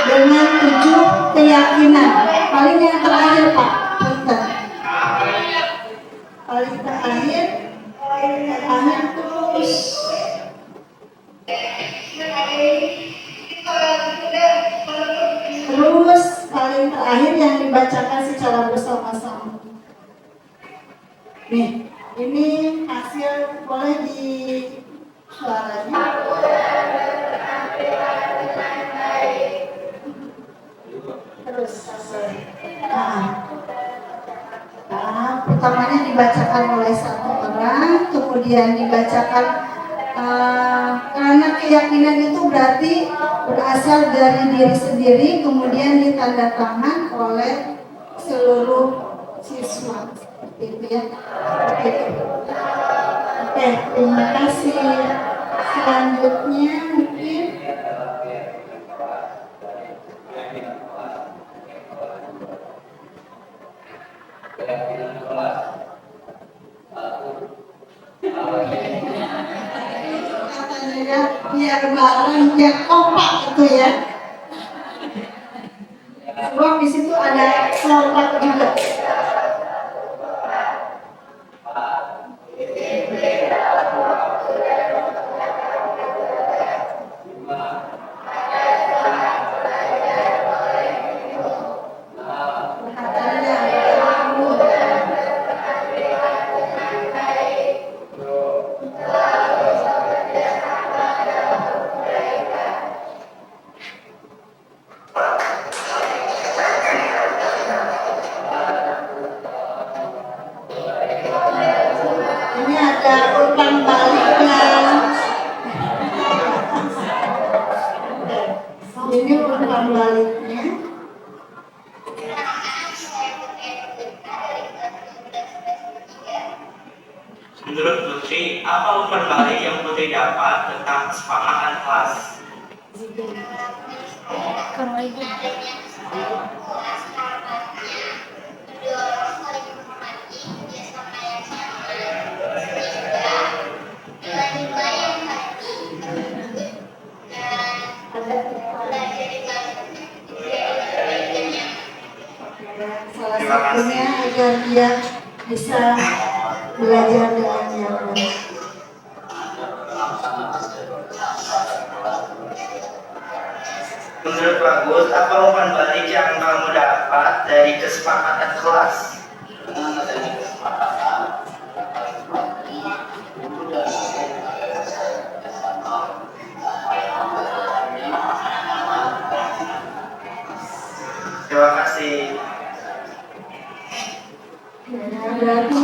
dengan 7 keyakinan. Paling yang terakhir Pak, bentar. Paling terakhir terus paling terakhir yang dibacakan secara bersama-sama. Nih, ini hasil, boleh di suaranya. Terus pertamanya dibacakan oleh satu orang, kemudian dibacakan karena keyakinan itu berarti berasal dari diri sendiri, kemudian ditandatangan oleh seluruh siswa. Seperti itu ya. Seperti itu. Oke, terima kasih. Selanjutnya mungkin katanya biar bareng, biar kompak gitu ya. Sebab di situ ada kelompok juga. Ini ada umpan baliknya. Ini umpan baliknya. Menurut Putri, apa umpan balik yang Putri dapat tentang kesepakatan kelas? Salah satunya agar dia bisa belajar dengan nyaman. Menurut Bagus, apa umpan balik yang kamu dapat dari kesepakatan kelas? Terima kasih. Berarti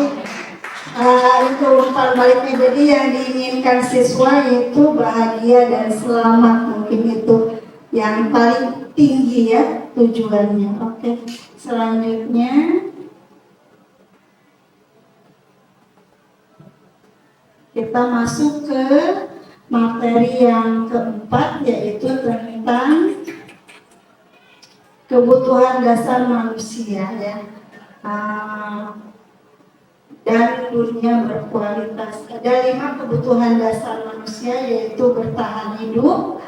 itu umpan baliknya. Jadi yang diinginkan siswa itu bahagia dan selamat, mungkin itu yang paling tinggi ya tujuannya. Oke, selanjutnya kita masuk ke materi yang keempat, yaitu tentang kebutuhan dasar manusia ya. dan dunia berkualitas. Ada 5 kebutuhan dasar manusia, yaitu bertahan hidup,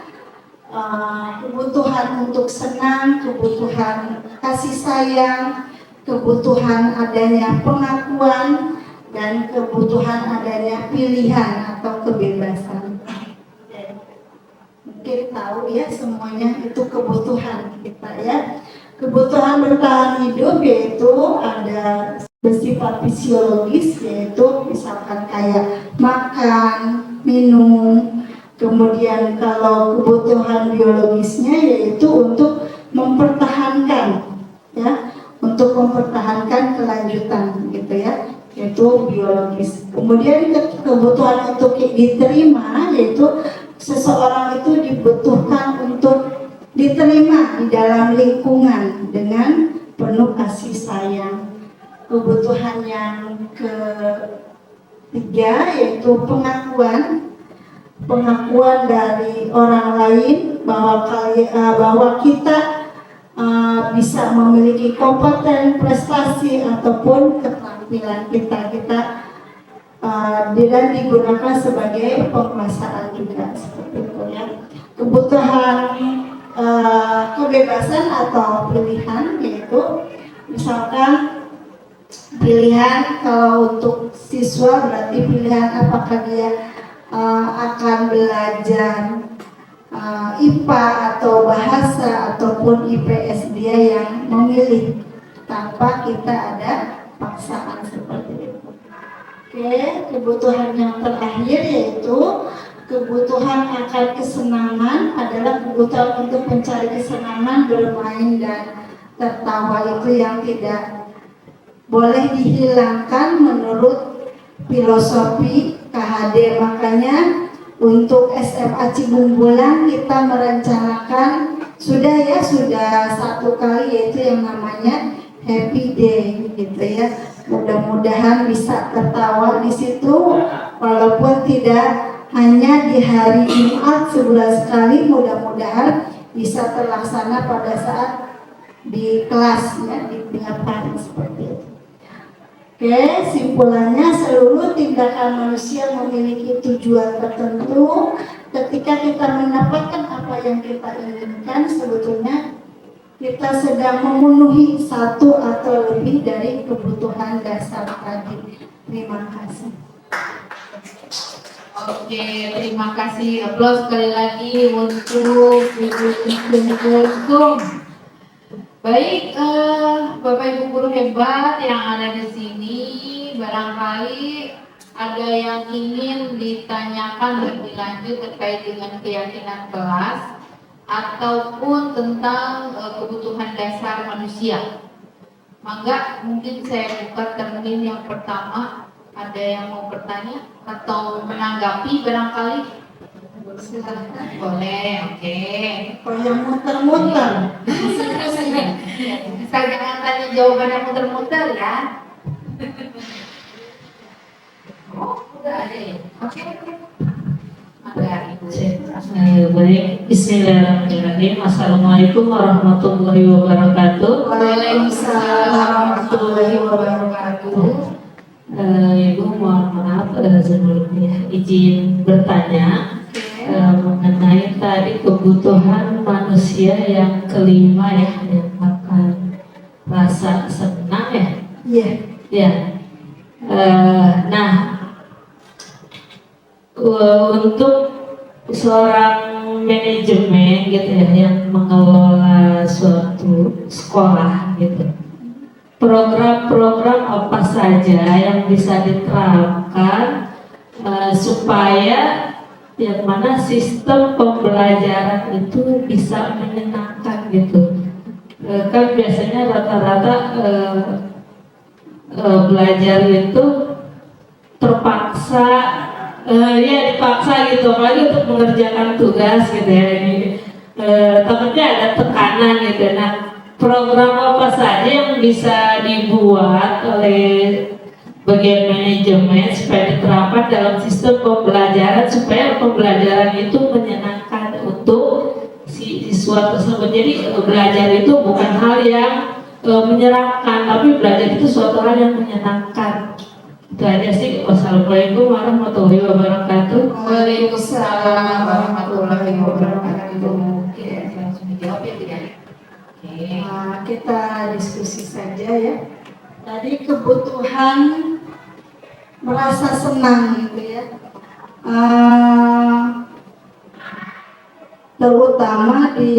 kebutuhan untuk senang, kebutuhan kasih sayang, kebutuhan adanya pengakuan, dan kebutuhan adanya pilihan atau kebebasan. Mungkin tahu ya semuanya itu kebutuhan kita ya. Kebutuhan bertahan hidup yaitu ada bersifat fisiologis, yaitu misalkan kayak makan, minum. Kemudian kalau kebutuhan biologisnya yaitu untuk mempertahankan ya, untuk mempertahankan kelanjutan gitu ya, yaitu biologis. Kemudian kebutuhan untuk diterima, yaitu seseorang itu dibutuhkan untuk diterima di dalam lingkungan dengan penuh kasih sayang. Kebutuhan yang ketiga yaitu pengakuan dari orang lain bahwa kita bisa memiliki kompeten, prestasi ataupun keterampilan kita dan digunakan sebagai penguasaan juga seperti itu ya. Kebutuhan kebebasan atau pilihan, yaitu misalkan pilihan kalau untuk siswa berarti pilihan apakah dia akan belajar IPA atau bahasa ataupun IPS, dia yang memilih tanpa kita ada paksaan seperti itu. Oke, kebutuhan yang terakhir yaitu kebutuhan akan kesenangan, adalah kebutuhan untuk mencari kesenangan, bermain dan tertawa, itu yang tidak boleh dihilangkan menurut filosofi KHD. Makanya untuk SMA Cibungbulan kita merencanakan sudah 1 kali, yaitu yang namanya Happy Day gitu ya. Mudah-mudahan bisa tertawa di situ, walaupun tidak hanya di hari Jumat sebulan sekali, mudah-mudahan bisa terlaksana pada saat di kelas ya, di tiap hari seperti itu. Oke, simpulannya seluruh tindakan manusia memiliki tujuan tertentu. Ketika kita mendapatkan apa yang kita inginkan, sebetulnya kita sedang memenuhi satu atau lebih dari kebutuhan dasar tadi. Terima kasih. Oke, terima kasih. Aplaus sekali lagi untuk Ibu Kusum. Baik, Bapak Ibu guru hebat yang ada di sini, barangkali ada yang ingin ditanyakan lebih lanjut terkait dengan keyakinan kelas ataupun tentang kebutuhan dasar manusia. Mangga, mungkin saya buka termin yang pertama. Ada yang mau bertanya atau menanggapi barangkali? Silahkan. Boleh, oke. Kalau yang muter-muter, Bisa jangan tanya jawaban yang muter-muter ya. Oh, udah ada ya? Oke. Ada Ibu. Baik, bismillahirrahmanirrahim. Assalamualaikum warahmatullahi wabarakatuh. Waalaikumsalam warahmatullahi wabarakatuh. Ibu mohon maaf sebelumnya izin bertanya mengenai tadi kebutuhan manusia yang kelima ya, yang akan rasa senang ya. Iya. Ya. Nah, untuk seorang manajemen gitu ya yang mengelola suatu sekolah gitu, program-program apa saja yang bisa diterapkan supaya yang mana sistem pembelajaran itu bisa menyenangkan gitu. Kan biasanya rata-rata belajar itu terpaksa, ya dipaksa gitu, apalagi untuk mengerjakan tugas gitu ya. Takutnya ada tekanan gitu. Nah, program apa saja yang bisa dibuat oleh bagian manajemen supaya diterapkan dalam sistem pembelajaran supaya pembelajaran itu menyenangkan untuk si siswa tersebut. Jadi belajar itu bukan hal yang menyeramkan, tapi belajar itu suatu hal yang menyenangkan. Itu aja sih. Wassalamualaikum warahmatullahi wabarakatuh. Waalaikumsalam warahmatullahi wabarakatuh. Oke, langsung dijawab ya tidak? Oke. Kita diskusi saja ya. Tadi kebutuhan merasa senang gitu ya. Terutama di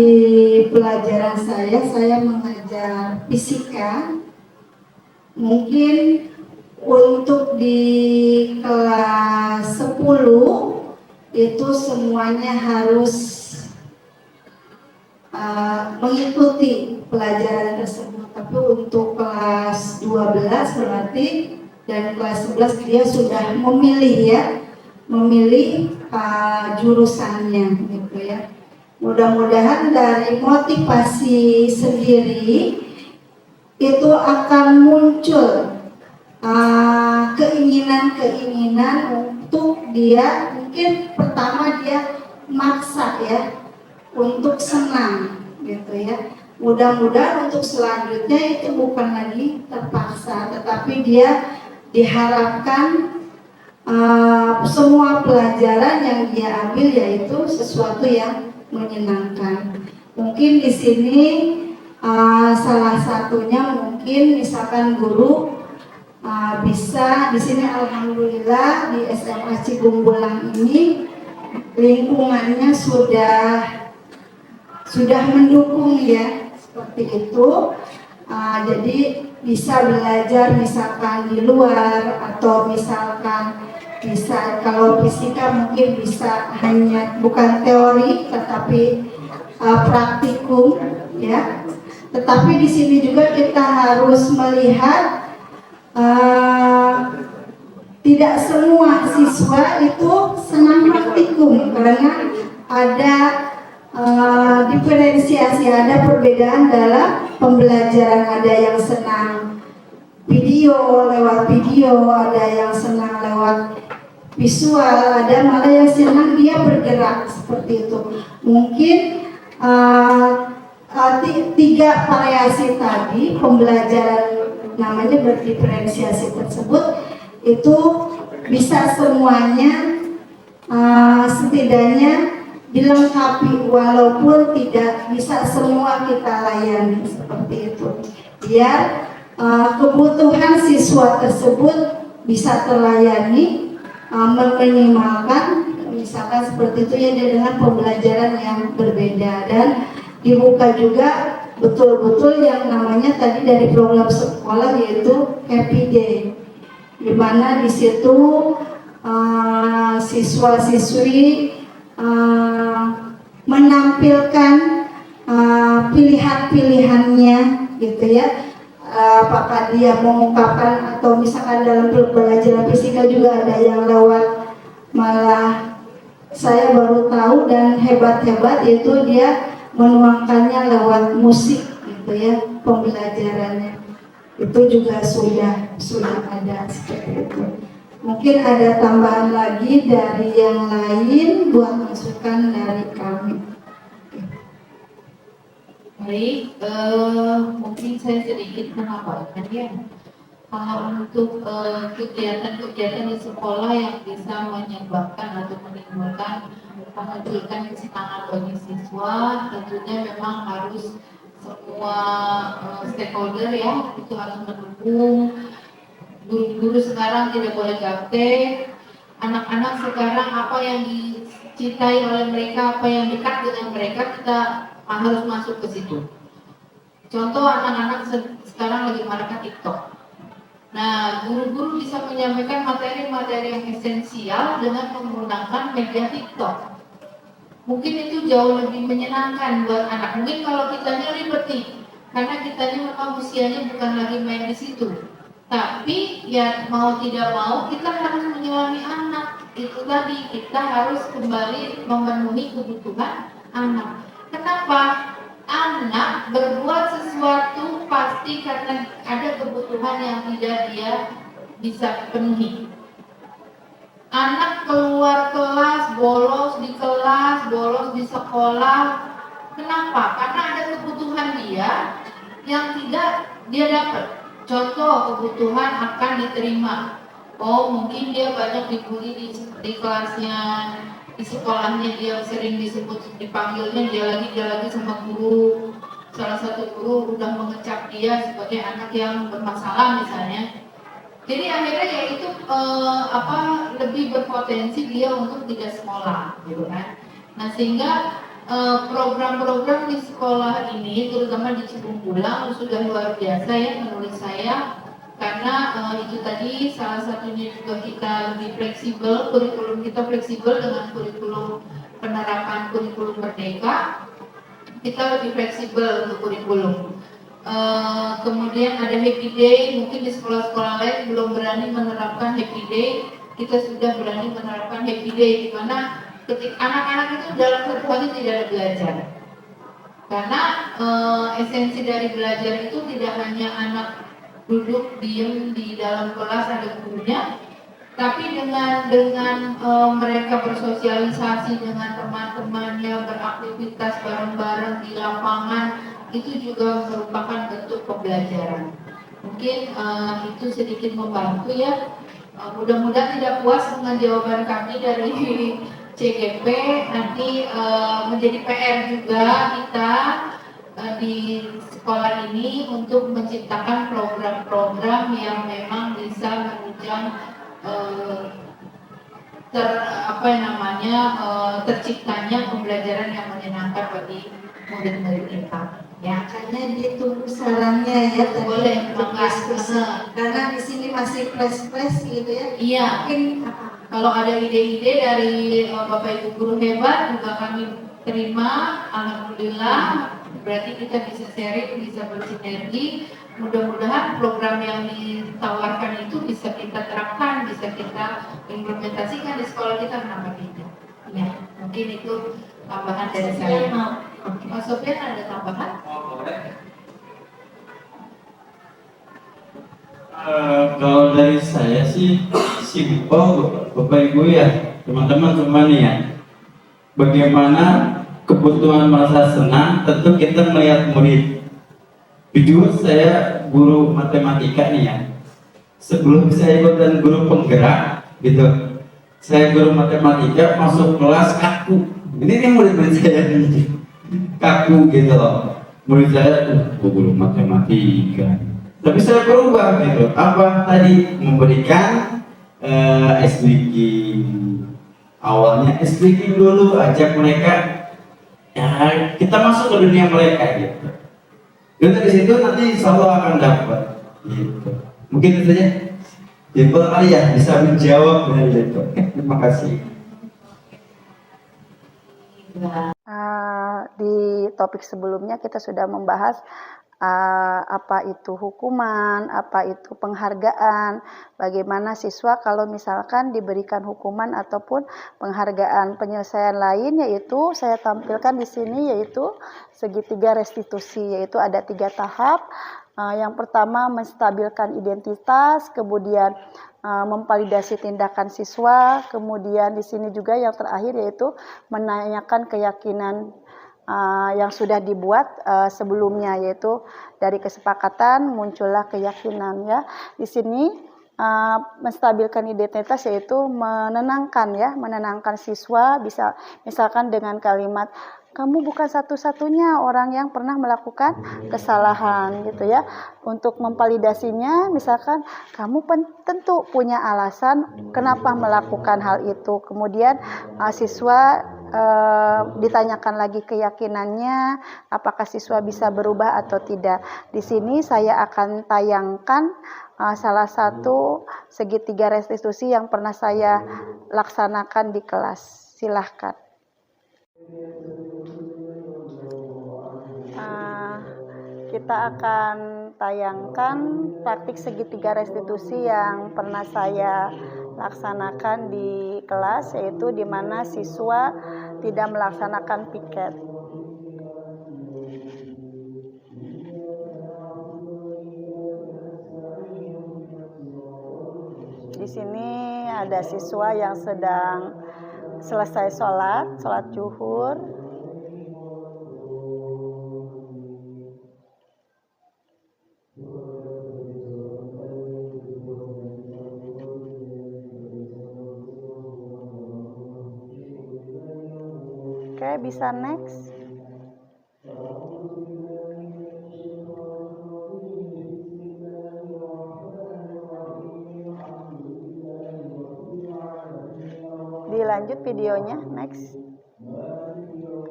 pelajaran saya mengajar fisika. Mungkin untuk di kelas 10 itu semuanya harus mengikuti pelajaran tersebut. Tapi untuk kelas 12 berarti dan kelas 11 dia sudah memilih jurusannya gitu ya. Mudah-mudahan dari motivasi sendiri itu akan muncul keinginan-keinginan untuk dia, mungkin pertama dia maksa ya untuk senang gitu ya. Mudah-mudahan untuk selanjutnya itu bukan lagi terpaksa, tetapi dia diharapkan semua pelajaran yang dia ambil yaitu sesuatu yang menyenangkan. Mungkin di sini salah satunya mungkin misalkan guru bisa di sini, alhamdulillah di SMA Cigungbulang ini lingkungannya sudah mendukung ya seperti itu. Jadi bisa belajar misalkan di luar atau misalkan bisa kalau fisika mungkin bisa hanya bukan teori tetapi praktikum ya. Tetapi di sini juga kita harus melihat tidak semua siswa itu senang praktikum karena ada diferensiasi, ada perbedaan dalam pembelajaran. Ada yang senang lewat video, ada yang senang lewat visual, ada malah yang senang dia bergerak seperti itu. Mungkin 3 variasi tadi pembelajaran namanya berdiferensiasi tersebut itu bisa semuanya setidaknya dilengkapi walaupun tidak bisa semua kita layani seperti itu, biar kebutuhan siswa tersebut bisa terlayani, meminimalkan misalkan seperti itu ya dengan pembelajaran yang berbeda. Dan dibuka juga betul-betul yang namanya tadi dari program sekolah yaitu Happy Day, di mana di situ siswa-siswi menampilkan pilihan-pilihannya gitu ya. Apakah dia mengungkapkan atau misalkan dalam pelajaran fisika juga ada yang lewat, malah saya baru tahu dan hebat-hebat itu dia menuangkannya lewat musik gitu ya pembelajarannya. Itu juga sudah ada seperti itu. Mungkin ada tambahan lagi dari yang lain buat masukan dari kami. Baik, mungkin saya sedikit menambahkan ya. Kalau untuk kegiatan-kegiatan di sekolah yang bisa menyebabkan atau menimbulkan menunjukkan kesenangan bagi siswa, tentunya memang harus semua stakeholder ya itu harus mendukung. Guru-guru sekarang tidak boleh gaptek. Anak-anak sekarang apa yang dicintai oleh mereka, apa yang dekat dengan mereka, kita harus masuk ke situ. Contoh anak-anak sekarang lagi maraknya TikTok. Nah, guru-guru bisa menyampaikan materi-materi yang esensial dengan menggunakan media TikTok. Mungkin itu jauh lebih menyenangkan buat anak. Mungkin kalau kitanya liberty, karena kitanya memang usianya bukan lagi main di situ. Tapi ya mau tidak mau kita harus menyelami anak. Itu tadi kita harus kembali memenuhi kebutuhan anak. Kenapa? Anak berbuat sesuatu pasti karena ada kebutuhan yang tidak dia bisa penuhi. Anak keluar kelas, bolos di sekolah. Kenapa? Karena ada kebutuhan dia yang tidak dia dapat contoh kebutuhan akan diterima. Oh mungkin dia banyak dibully di kelasnya, di sekolahnya dia sering dipanggilnya dia lagi sama guru. Salah satu guru udah mengecap dia sebagai anak yang bermasalah misalnya. Jadi akhirnya ya itu lebih berpotensi dia untuk tidak sekolah, gitu kan. Nah sehingga program-program di sekolah ini, terutama di Cibunggulang, sudah luar biasa ya menurut saya, karena itu tadi salah satunya juga kita lebih fleksibel, kurikulum kita fleksibel dengan kurikulum penerapan kurikulum merdeka, kita lebih fleksibel untuk kurikulum. Kemudian ada happy day, mungkin di sekolah-sekolah lain belum berani menerapkan happy day, kita sudah berani menerapkan happy day, di mana ketika anak-anak itu dalam satu hari tidak ada belajar. Karena esensi dari belajar itu tidak hanya anak duduk diem di dalam kelas ada gurunya, tapi dengan mereka bersosialisasi dengan teman-temannya, beraktivitas bareng-bareng di lapangan, itu juga merupakan bentuk pembelajaran. Mungkin itu sedikit membantu ya. Mudah-mudahan tidak puas dengan jawaban kami dari CGP, nanti menjadi PR juga kita di sekolah ini untuk menciptakan program-program yang memang bisa menunjang terciptanya pembelajaran yang menyenangkan bagi murid-murid kita. Ya, makanya ditunggu sarannya ya tadi Boleh, untuk diskusi. Karena di sini masih flash gitu ya. Iya. Mungkin Kalau ada ide-ide dari Bapak Ibu guru hebat juga kami terima, alhamdulillah. Berarti kita bisa sharing, bisa bersinergi. Mudah-mudahan program yang ditawarkan itu bisa kita terapkan, bisa kita implementasikan di sekolah kita, kenapa tidak? Ya, mungkin itu tambahan dari saya. Mas Sofian ada tambahan? Oh, boleh. Kalau dari saya sih simpel, Bapak Ibu ya, teman-teman semua nih ya. Bagaimana kebutuhan merasa senang, tentu kita melihat murid. Jujur saya guru matematika nih ya. Sebelum saya ikutan guru penggerak gitu, saya guru matematika masuk kelas kaku. Ini nih murid-murid saya nih, kaku gitu loh. Murid saya guru matematika. Tapi saya berubah gitu. Apa tadi memberikan SDG. Awalnya SDG dulu, ajak mereka ya kita masuk ke dunia mereka gitu. Dan dari situ nanti insya Allah akan dapat gitu. Mungkin itu saja. Simpel kali ya, bisa menjawab dari itu. Terima kasih. di topik sebelumnya kita sudah membahas apa itu hukuman, apa itu penghargaan, bagaimana siswa kalau misalkan diberikan hukuman ataupun penghargaan. Penyelesaian lain yaitu saya tampilkan di sini yaitu segitiga restitusi, yaitu ada 3 tahap. Yang pertama menstabilkan identitas, kemudian memvalidasi tindakan siswa, kemudian di sini juga yang terakhir yaitu menanyakan keyakinan yang sudah dibuat sebelumnya, yaitu dari kesepakatan muncullah keyakinan ya. Di sini menstabilkan identitas yaitu menenangkan siswa, bisa misalkan dengan kalimat kamu bukan satu-satunya orang yang pernah melakukan kesalahan gitu ya. Untuk memvalidasinya misalkan kamu tentu punya alasan kenapa melakukan hal itu. Kemudian siswa ditanyakan lagi keyakinannya, apakah siswa bisa berubah atau tidak. Di sini saya akan tayangkan salah satu segitiga restitusi yang pernah saya laksanakan di kelas. Silahkan. Kita akan tayangkan praktik segitiga restitusi yang pernah saya laksanakan di kelas, yaitu di mana siswa tidak melaksanakan piket. Di sini ada siswa yang sedang selesai sholat zuhur. Oke, bisa next. Dilanjut videonya, next.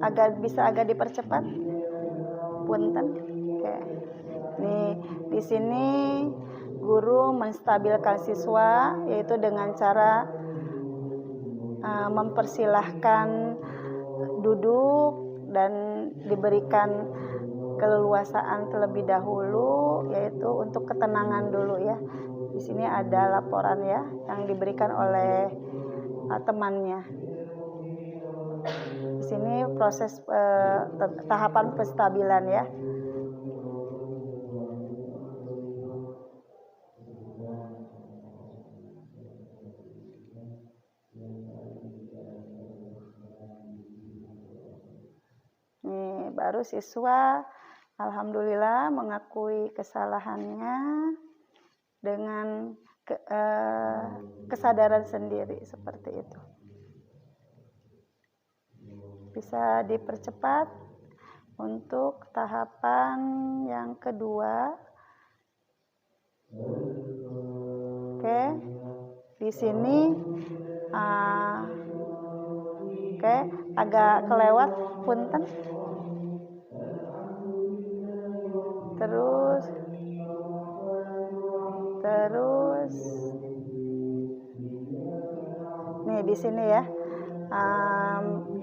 Agak dipercepat. Punten. Oke. Nih, di sini guru menstabilkan siswa yaitu dengan cara mempersilahkan duduk dan diberikan keleluasaan terlebih dahulu, yaitu untuk ketenangan dulu ya. Di sini ada laporan ya yang diberikan oleh temannya. Di sini proses tahapan penstabilan ya. Nih, baru siswa alhamdulillah mengakui kesalahannya dengan kesadaran sendiri seperti itu. Bisa dipercepat untuk tahapan yang kedua. Oke, di sini oke, agak kelewat punten. Terus nih di sini ya.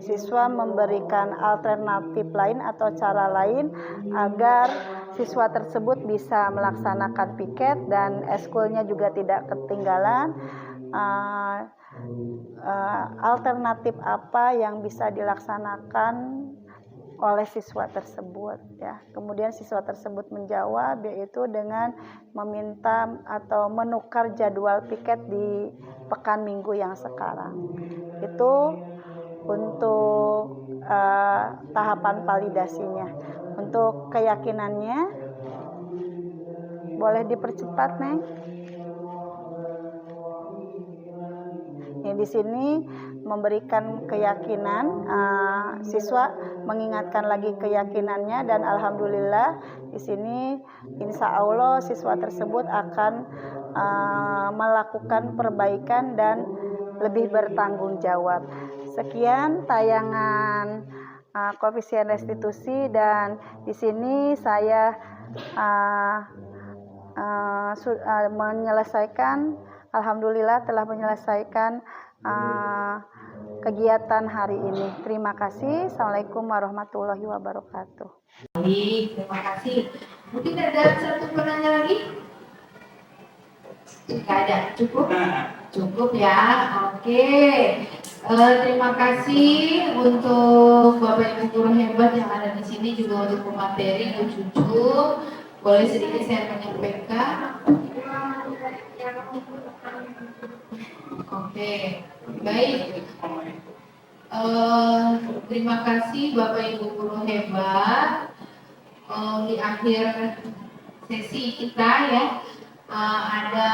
Siswa memberikan alternatif lain atau cara lain agar siswa tersebut bisa melaksanakan piket dan eskulnya juga tidak ketinggalan. Alternatif apa yang bisa dilaksanakan oleh siswa tersebut ya. Kemudian siswa tersebut menjawab yaitu dengan meminta atau menukar jadwal piket di pekan minggu yang sekarang. Itu untuk tahapan validasinya. Untuk keyakinannya boleh dipercepat, Neng. Di sini memberikan keyakinan, siswa mengingatkan lagi keyakinannya dan alhamdulillah di sini insya Allah siswa tersebut akan melakukan perbaikan dan lebih bertanggung jawab. Sekian tayangan koefisien restitusi dan di sini saya menyelesaikan, alhamdulillah telah menyelesaikan kegiatan hari ini. Terima kasih. Assalamualaikum warahmatullahi wabarakatuh. Baik, terima kasih. Mungkin ada satu penanya lagi? Tidak ada, cukup? Cukup ya, oke. Terima kasih untuk Bapak Ibu guru hebat yang ada di sini, juga untuk pemateri Bu Cucu. Boleh sedikit saya menyampaikan? Oke, baik. Terima kasih Bapak Ibu guru hebat. Di akhir sesi kita ya, ada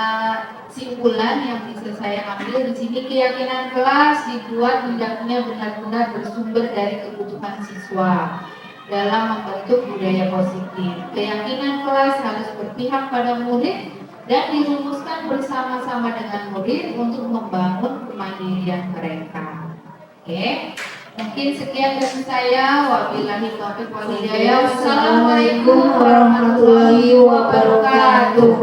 simpulan yang bisa saya ambil di sini. Keyakinan kelas dibuat hendaknya benar-benar bersumber dari kebutuhan siswa dalam membentuk budaya positif. Keyakinan kelas harus berpihak pada murid dan dirumuskan bersama-sama dengan murid untuk membangun kemandirian mereka. Oke, mungkin sekian dari saya. Wabillahi taufiq wal hidayah. Wassalamualaikum warahmatullahi wabarakatuh.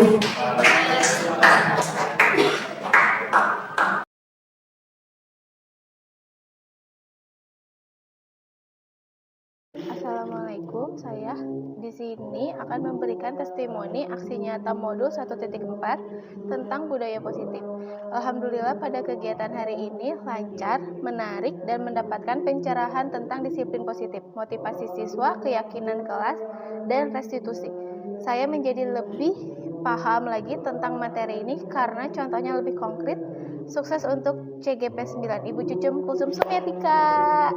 Assalamualaikum, saya di sini akan memberikan testimoni aksi nyata modul 1.4 tentang budaya positif. Alhamdulillah pada kegiatan hari ini lancar, menarik, dan mendapatkan pencerahan tentang disiplin positif, motivasi siswa, keyakinan kelas, dan restitusi. Saya menjadi lebih paham lagi tentang materi ini karena contohnya lebih konkret. Sukses untuk CGP 9. Ibu Cucum Kulsum Sumetika.